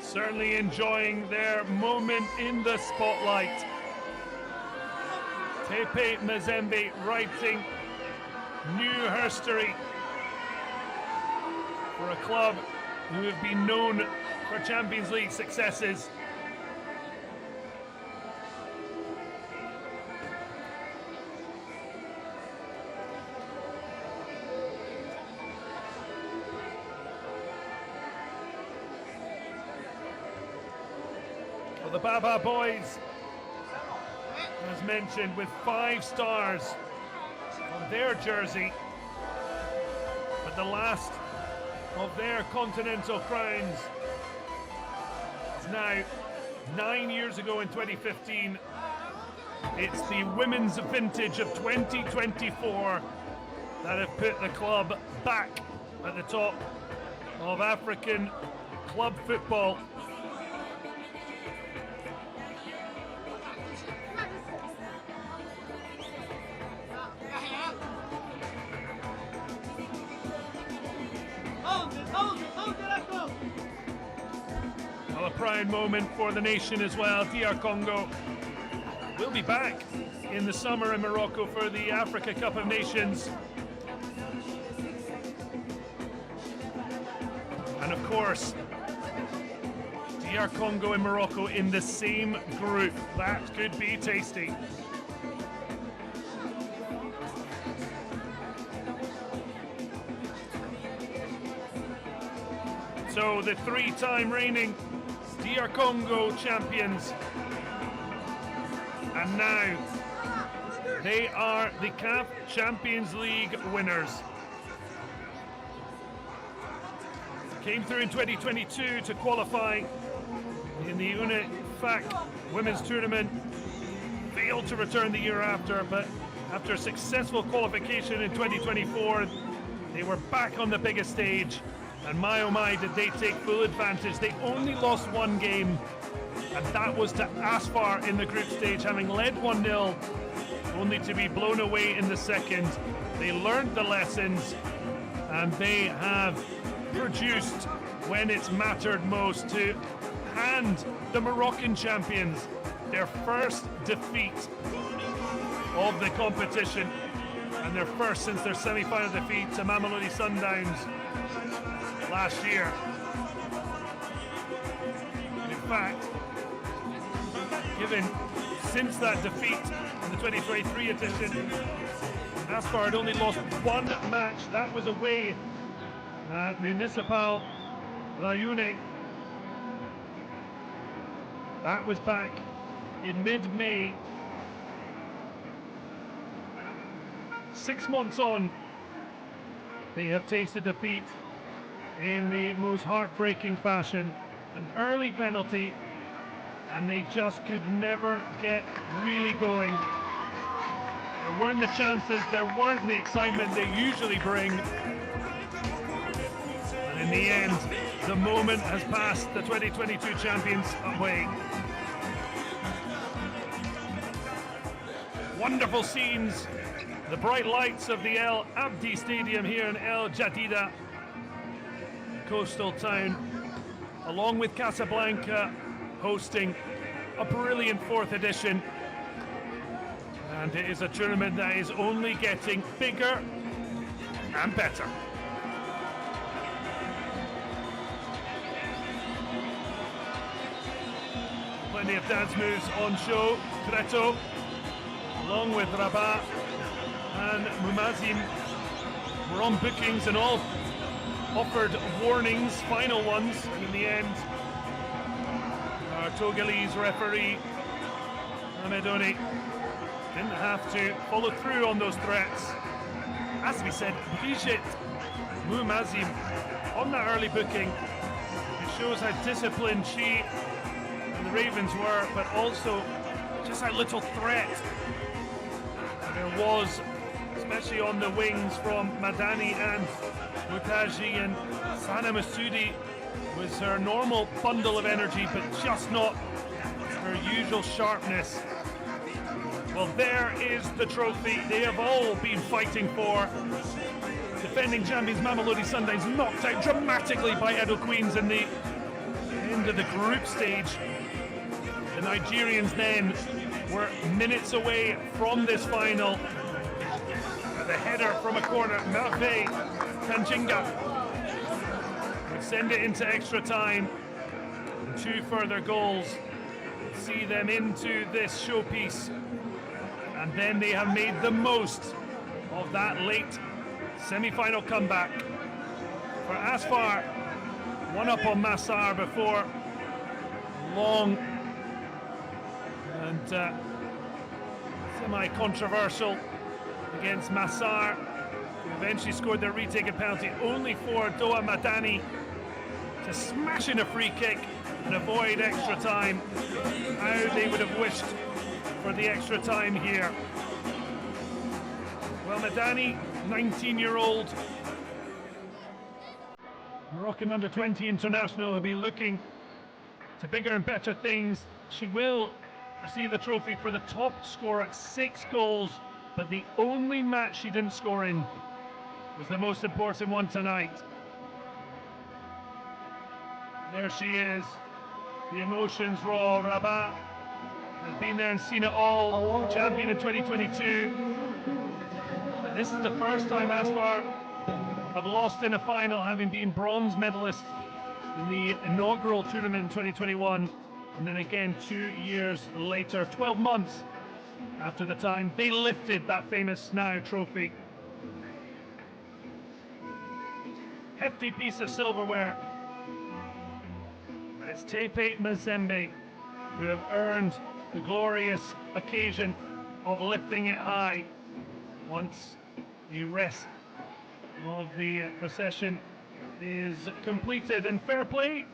Certainly enjoying their moment in the spotlight. Tepe Mazembe writing new history for a club who have been known for Champions League successes. The Baba boys, as mentioned, with 5 stars on their jersey, but the last of their continental crowns is now 9 years ago in 2015. It's the women's vintage of 2024 that have put the club back at the top of African club football. Well, a pride moment for the nation as well. DR Congo will be back in the summer in Morocco for the Africa Cup of Nations. And of course, DR Congo and Morocco in the same group. That could be tasty. So the 3-time reigning DR Congo champions, and now they are the CAF Champions League winners. Came through in 2022 to qualify in the UNIFAC Women's Tournament, failed to return the year after, but after a successful qualification in 2024, they were back on the biggest stage. And my oh my, did they take full advantage. They only lost 1 game, and that was to ASFAR in the group stage, having led 1-0, only to be blown away in the second. They learned the lessons, and they have produced when it's mattered most to hand the Moroccan champions their first defeat of the competition, and their first since their semi-final defeat to Mamelodi Sundowns last year. In fact, given since that defeat in the 2023 edition, ASFAR had only lost one match. That was away at Municipal Rayune. That was back in mid-May. 6 months on, they have tasted defeat in the most heartbreaking fashion. An early penalty, and they just could never get really going. There weren't the chances, there weren't the excitement they usually bring. And in the end, the moment has passed the 2022 champions away. Wonderful scenes, the bright lights of the El Abdi Stadium here in El Jadida, coastal town, along with Casablanca hosting a brilliant 4th edition. And it is a tournament that is only getting bigger and better. Plenty of dance moves on show. Creto, along with Rabat and Mumazim, were on bookings and all offered warnings, final ones in the end. Our Togolese referee, Amedoni, didn't have to follow through on those threats. As we said, Brigitte Mumazim on that early booking, it shows how disciplined she and the Ravens were, but also just how little threat there was, especially on the wings from Madani and Mutaji, and Sana Masoudi was her normal bundle of energy, but just not her usual sharpness. Well, there is the trophy they have all been fighting for. Defending champions Mamelodi Sundowns knocked out dramatically by Edo Queens in the end of the group stage. The Nigerians then were minutes away from this final. The header from a corner, Merve Kanjinga would send it into extra time. And 2 further goals see them into this showpiece. And then they have made the most of that late semi-final comeback. For ASFAR, 1 up on Massar before long and semi-controversial against Massar, who eventually scored their retaken penalty, only for Doa Madani to smash in a free kick and avoid extra time. How they would have wished for the extra time here. Well, Madani, 19-year-old Moroccan under-20 international, will be looking to bigger and better things. She will receive the trophy for the top scorer at 6 goals, but the only match she didn't score in was the most important one tonight. There she is, the emotions raw. Rabat has been there and seen it all, champion in 2022. And this is the first time ASFAR have lost in a final, having been bronze medalists in the inaugural tournament in 2021. And then again 2 years later, 12 months after the time they lifted that famous Now trophy. Hefty piece of silverware. But it's Tepe Mazembe who have earned the glorious occasion of lifting it high once the rest of the procession is completed. And fair play,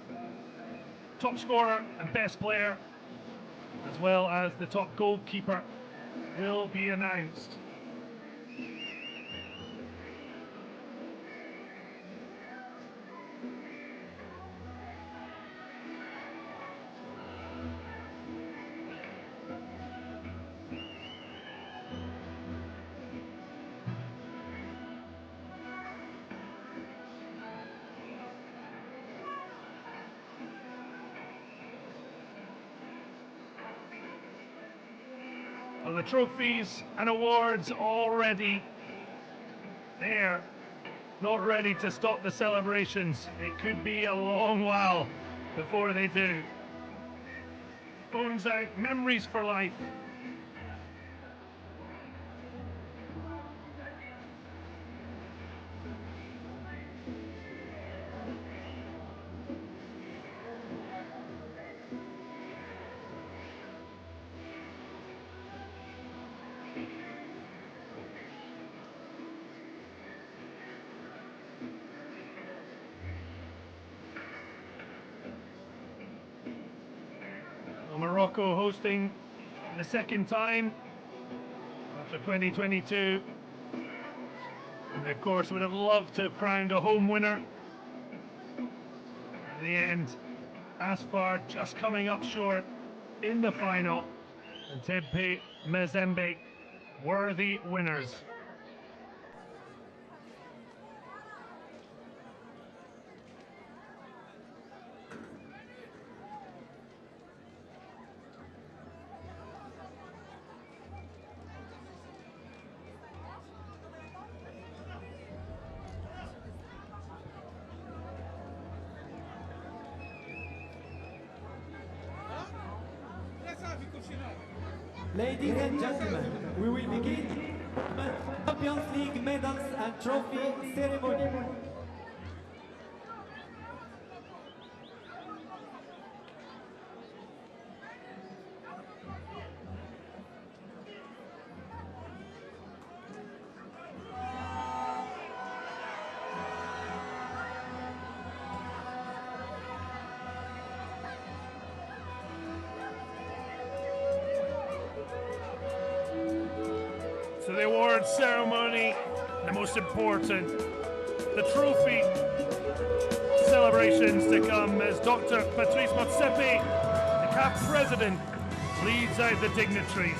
top scorer and best player, as well as the top goalkeeper, will be announced. Well, the trophies and awards already there, not ready to stop the celebrations. It could be a long while before they do. Phones out, memories for life. Morocco hosting the second time after 2022. And of course would have loved to have crowned a home winner. In the end, ASFAR just coming up short in the final, and Tempe Mazembe were the winners. Ladies and gentlemen, we will begin the Champions League medals and trophy ceremony. So the awards ceremony, the most important, the trophy celebrations to come as Dr. Patrice Motsepe, the CAF president, leads out the dignitaries.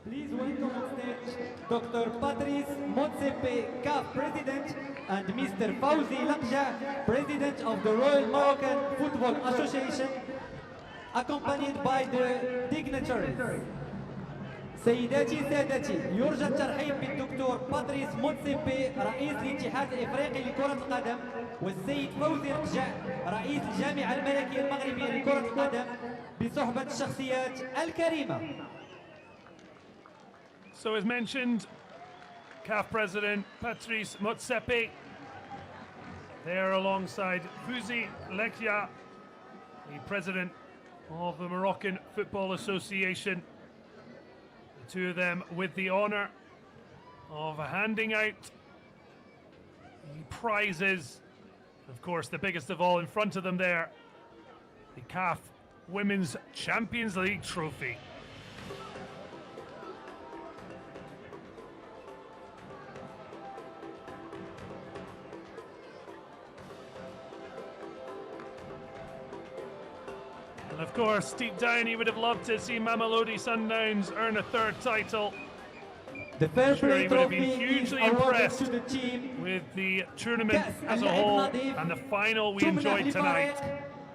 Please welcome on stage Dr. Patrice Motsepe, CAF President, and Mr. Fawzi Lakja, President of the Royal Moroccan Football Association, accompanied by the dignitaries. سيداتي سادتي، يرجى الترحيب بالدكتور باتريس موتسيبي رئيس الاتحاد الافريقي لكرة القدم، والسيد فوزي رقجع رئيس الجامعة الملكية المغربية لكرة القدم، بصحبة الشخصيات الكريمة. So as mentioned, CAF President Patrice Motsepe, there alongside Fouzi Lekya, the President of the Moroccan Football Association. The two of them with the honour of handing out the prizes. Of course, the biggest of all in front of them there, the CAF Women's Champions League trophy. And of course, deep down, he would have loved to see Mamelodi Sundowns earn a third title. The fair Sure, play he would have trophy been hugely is awarded impressed to the team with the tournament CAF as a whole and the final we enjoyed tonight.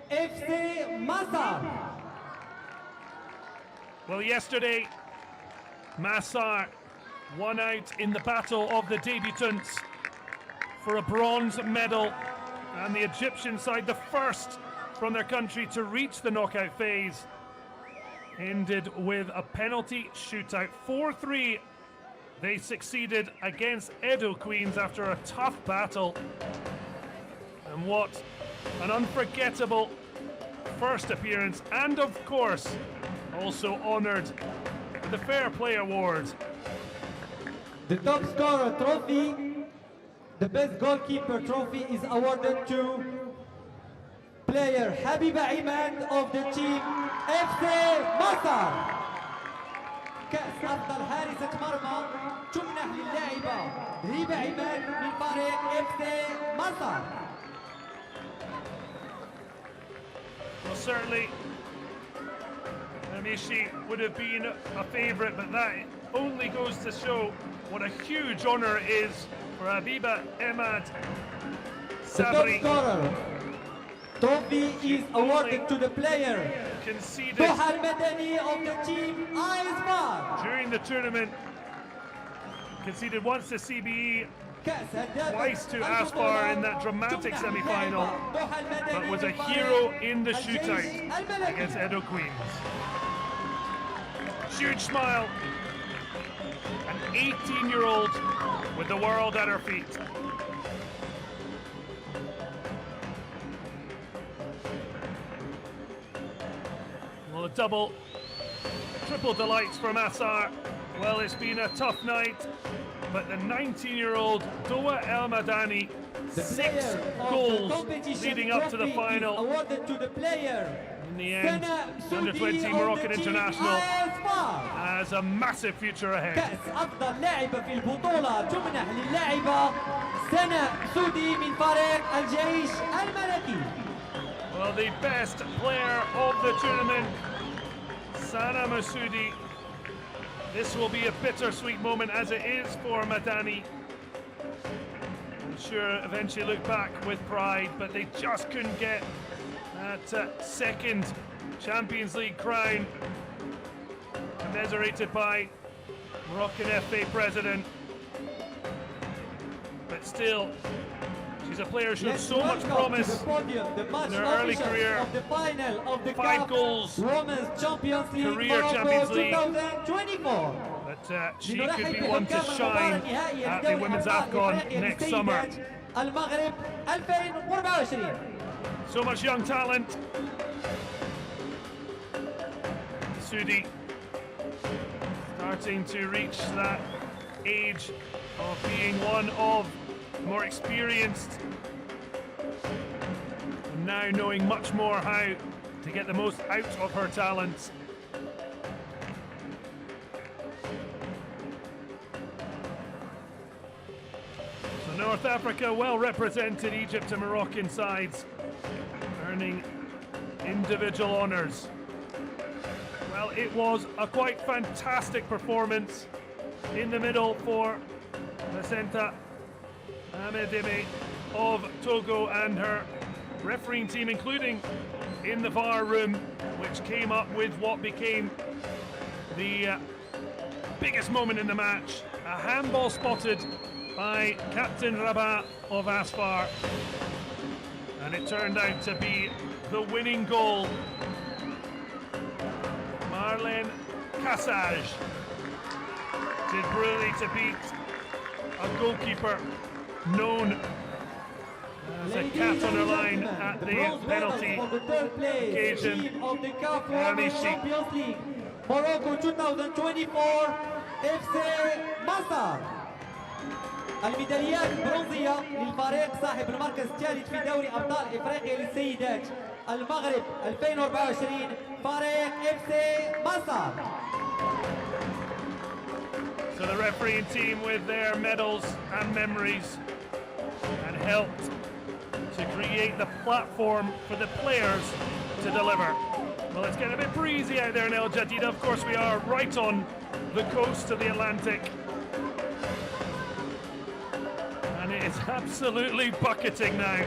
FC Mazar. Well, yesterday, Massar won out in the battle of the debutants for a bronze medal, and the Egyptian side, the first from their country to reach the knockout phase, ended with a penalty shootout. 4-3, they succeeded against Edo Queens after a tough battle. And what an unforgettable first appearance, and of course also honoured with the Fair Play Award. The top scorer trophy, the best goalkeeper trophy is awarded to player Habiba Imad of the team FC Mazar. كأس أفضل حارسة مرمى تمنح للاعبة هبة عماد من فريق FC Mazar. Well, certainly Amishi would have been a favourite, but that only goes to show what a huge honour it is for Habiba Emad The top Sabri scorer Trophy is awarded to the player conceded Doha Al-Madani of the team ASFAR. during the tournament. Conceded once to CBE, twice to ASFAR in that dramatic semi-final, but was a hero in the shootout against Edo Queens. Huge smile, an 18-year-old with the world at her feet. Well, a double, triple delights from Assar. Well, it's been a tough night, but the 19-year-old Doha El Madani, 6 goals leading up to the final. Awarded to the player In the end, under 20 Moroccan international has a massive future ahead. كأس أفضل لاعبة في البطولة تمنح للاعبة سنة سودي من فريق الجيش الملكي. Well, the best player of the tournament, Sana Masoudi. This will be a bittersweet moment, as it is for Madani. I'm sure eventually look back with pride, but they just couldn't get that second Champions League crown, commiserated by Moroccan FA president. But still, she's a player who showed so much promise in her early career. Of the final of the 5 CAF goals, Women's Champions League career Morocco Champions League. 2024. But she could be one to shine at the Women's AFCON next summer. المغرب 2024. So much young talent. Sudi starting to reach that age of being one of more experienced, and now knowing much more how to get the most out of her talents. So North Africa well represented, Egypt and Moroccan sides earning individual honours. Well, it was a quite fantastic performance in the middle for Macenta Amedeme of Togo and her refereeing team, including in the VAR room, which came up with what became the biggest moment in the match. A handball spotted by Captain Rabat of ASFAR, and it turned out to be the winning goal. Marlene Cassage did brilliantly to beat a goalkeeper known as a cat on her line at the penalty occasion. Of the CAF Women's Champions League Morocco 2024 FC مصر. الميداليات البرونزية للفريق صاحب المركز الثالث في دوري أبطال إفريقيا للسيدات المغرب 2024 فريق FC مصر. So the refereeing team with their medals and memories and helped to create the platform for the players to deliver. Well, it's getting a bit breezy out there in El Jadida. Of course, we are right on the coast of the Atlantic. And it is absolutely bucketing now.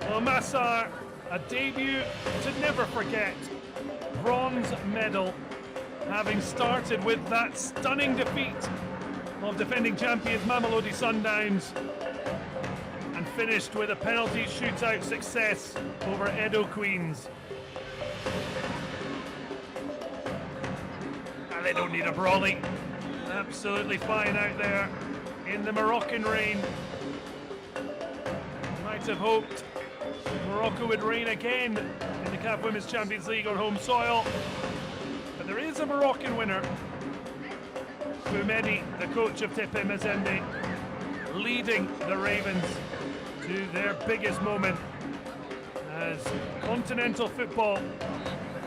Well, Massar, a debut to never forget. Bronze medal, having started with that stunning defeat of defending champions Mamelodi Sundowns, and finished with a penalty shootout success over Edo Queens. And they don't need a brolly. Absolutely fine out there in the Moroccan rain. Might have hoped Morocco would reign again in the CAF Women's Champions League on home soil. But there is a Moroccan winner. Boumedi, the coach of Tepe Mazembe, leading the Ravens to their biggest moment as continental football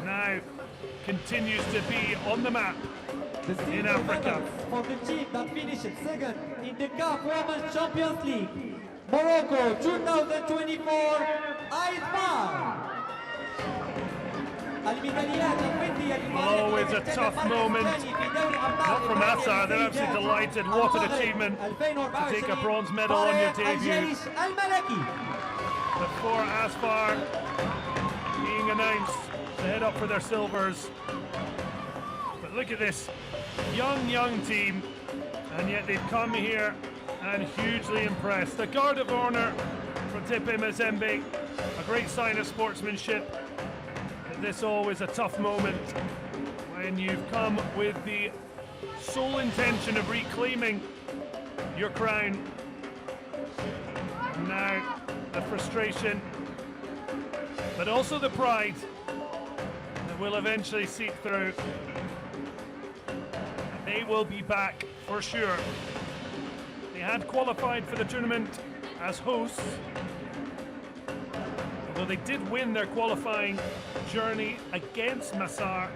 now continues to be on the map in Africa. For the team that finished second in the CAF Women's Champions League Morocco 2024 ASFAR. Always a tough moment. Not from ASFAR, they're absolutely delighted. What an achievement to take a bronze medal on your debut. Before ASFAR being announced to head up for their silvers. But look at this young team, and yet they've come here and hugely impressed. The guard of honor for Tepe Mazembe, a great sign of sportsmanship. But this always a tough moment when you've come with the sole intention of reclaiming your crown. And now the frustration, but also the pride that will eventually seep through. They will be back for sure. They had qualified for the tournament as hosts, although they did win their qualifying journey against Massar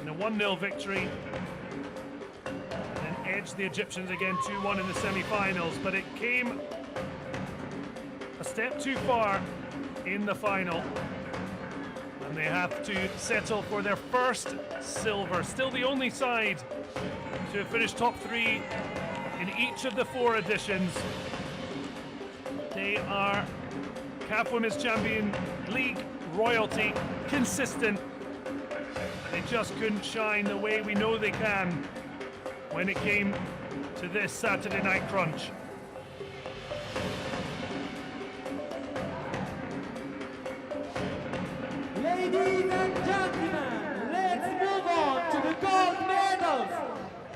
in a 1-0 victory, and then edged the Egyptians again 2-1 in the semi-finals, but it came a step too far in the final, and they have to settle for their first silver. Still the only side to finish top 3 in each of the 4 editions. They are CAF Women's Champion League royalty, consistent. They just couldn't shine the way we know they can when it came to this Saturday night crunch. Ladies and gentlemen, let's move on to the gold medals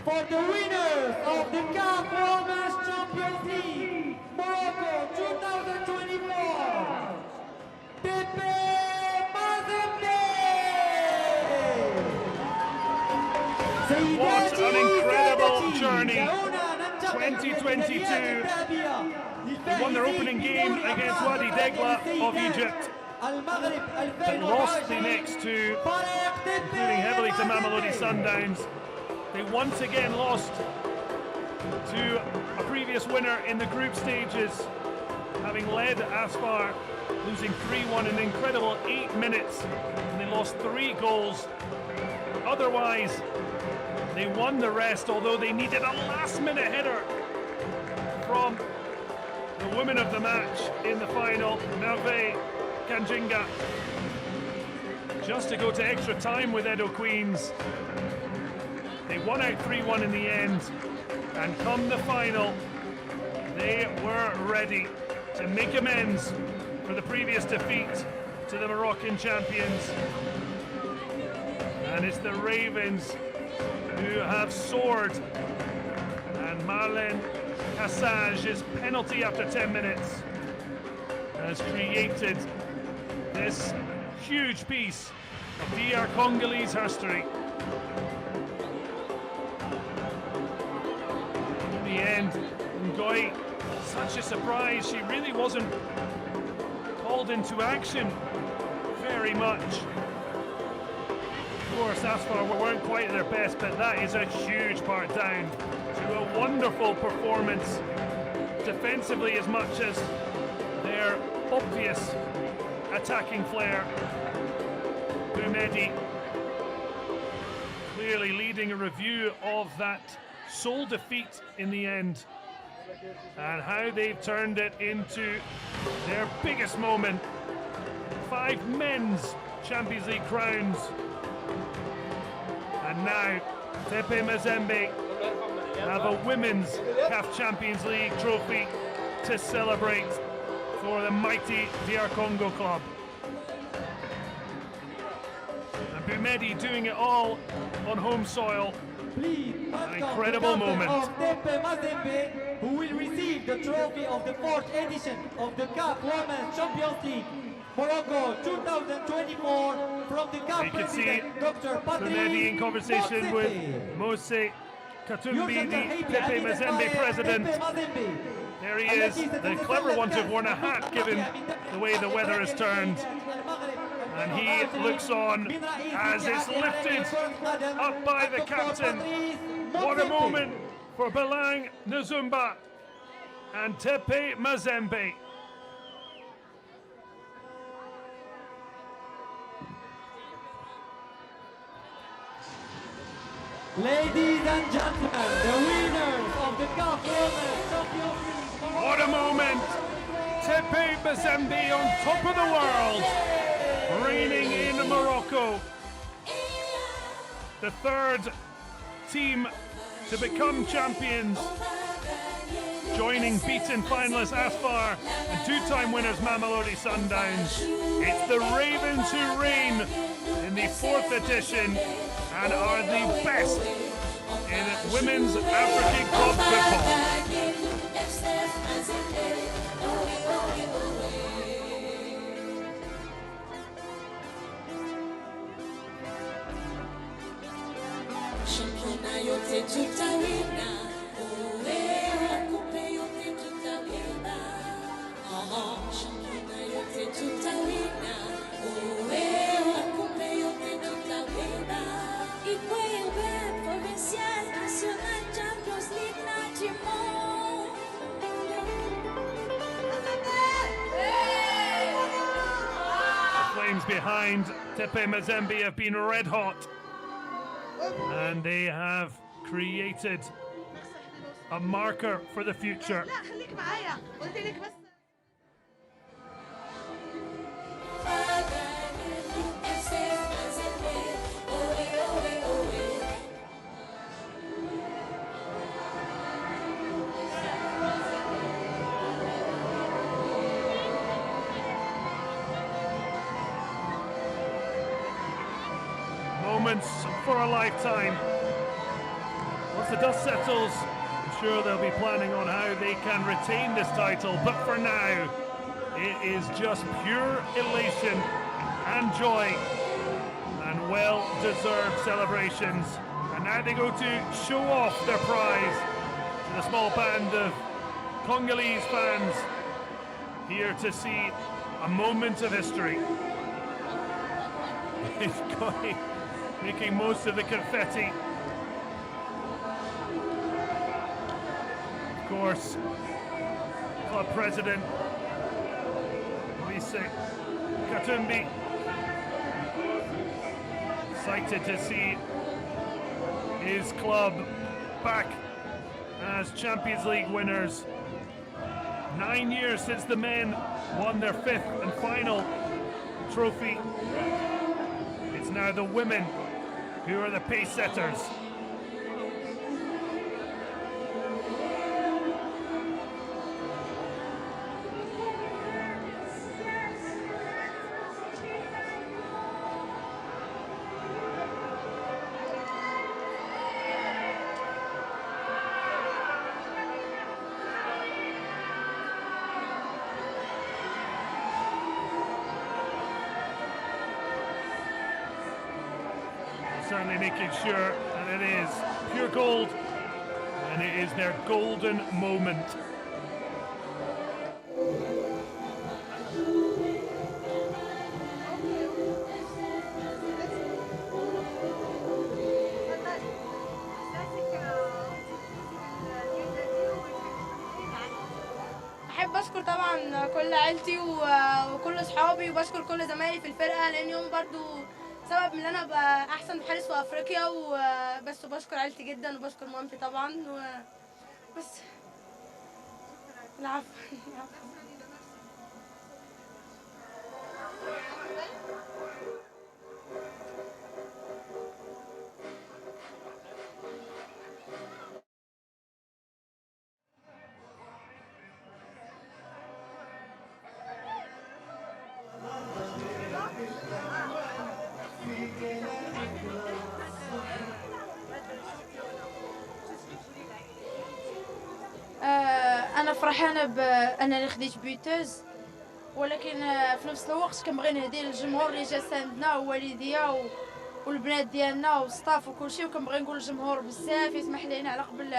for the winners of the CAF Women's Champions League, Morocco 2024. Tepe Mazembe! What an incredible journey. 2022. They won their opening game against Wadi Degla of Egypt, but lost the next 2, including heavily to Mamelodi Sundowns. They once again lost to a previous winner in the group stages, having led ASFAR, losing 3-1 in an incredible 8 minutes, and they lost 3 goals. Otherwise, they won the rest, although they needed a last-minute header from the woman of the match in the final, Merve Kanjinga, just to go to extra time with Edo Queens. They won out 3-1 in the end, and come the final, they were ready to make amends for the previous defeat to the Moroccan champions. And it's the Ravens who have soared, and Marlene Kassage's penalty after 10 minutes has created this huge piece of DR Congolese history. In the end, Ngoy, such a surprise, she really wasn't called into action very much. Of course, ASFAR weren't quite at their best, but that is a huge part down to a wonderful performance defensively as much as their obvious attacking flair. Boumedi clearly leading a review of that sole defeat in the end, and how they've turned it into their biggest moment. 5 men's Champions League crowns. And now Tepe Mazembe have a women's CAF Champions League trophy to celebrate for the mighty DR Congo club. And Boumedi doing it all on home soil. Please, an incredible moment. Of Tepe Mazembe, who will receive the trophy of the 4th edition of the CAF Women's Champions League, Morocco 2024, from the CAF President, Dr. Boumedi in conversation with Mose Katumbi, the Tepe Mazembe president. There he is, the clever one to have worn a hat given the way the weather has turned. And he looks on as it's lifted up by the captain. What a moment for Belang Nzumba and Tepe Mazembe. Ladies and gentlemen, the winners of the CAF Women's Champions League. What a moment! Tepe Mazembe on top of the world, reigning in Morocco. The third team to become champions, joining beaten finalists ASFAR and two-time winners Mamelodi Sundowns. It's the Ravens who reign in the 4th edition and are the best in women's African club football. Championnat yote tutawina, coupe yote tutawina. Championnat yote tutawina, coupe yote tutawina. Ikwewe provincial, national, Champions League na timon. The flames behind Tepe Mazembe have been red hot, and they have created a marker for the future. Moments for a lifetime. Once the dust settles, I'm sure they'll be planning on how they can retain this title, but for now it is just pure elation and joy and well-deserved celebrations. And now they go to show off their prize to the small band of Congolese fans here to see a moment of history. It's going, making most of the confetti. Of course, club president Luis Katumbi excited to see his club back as Champions League winners. 9 years since the men won their 5th and final trophy. It's now the women who are the pace setters. Certainly making sure that it is pure gold and it is their golden moment. أحب أشكر طبعا كل عيلتي وكل أصحابي وبشكر كل زمايلي في الفرقة لأن يوم برضو سبب ان انا ابقى احسن حارس في افريقيا وبس. وبشكر عيلتي جدا وبشكر مامتي طبعا وبس. العفو. أنا فرحانة بأنني خديت بيوتوز، ولكن في نفس الوقت كنبغي نهدي للجمهور اللي جا ساندنا ووالديا والبنات ديالنا والستاف وكلشي، وكنبغي نقول للجمهور بزاف يسمح لينا على قبل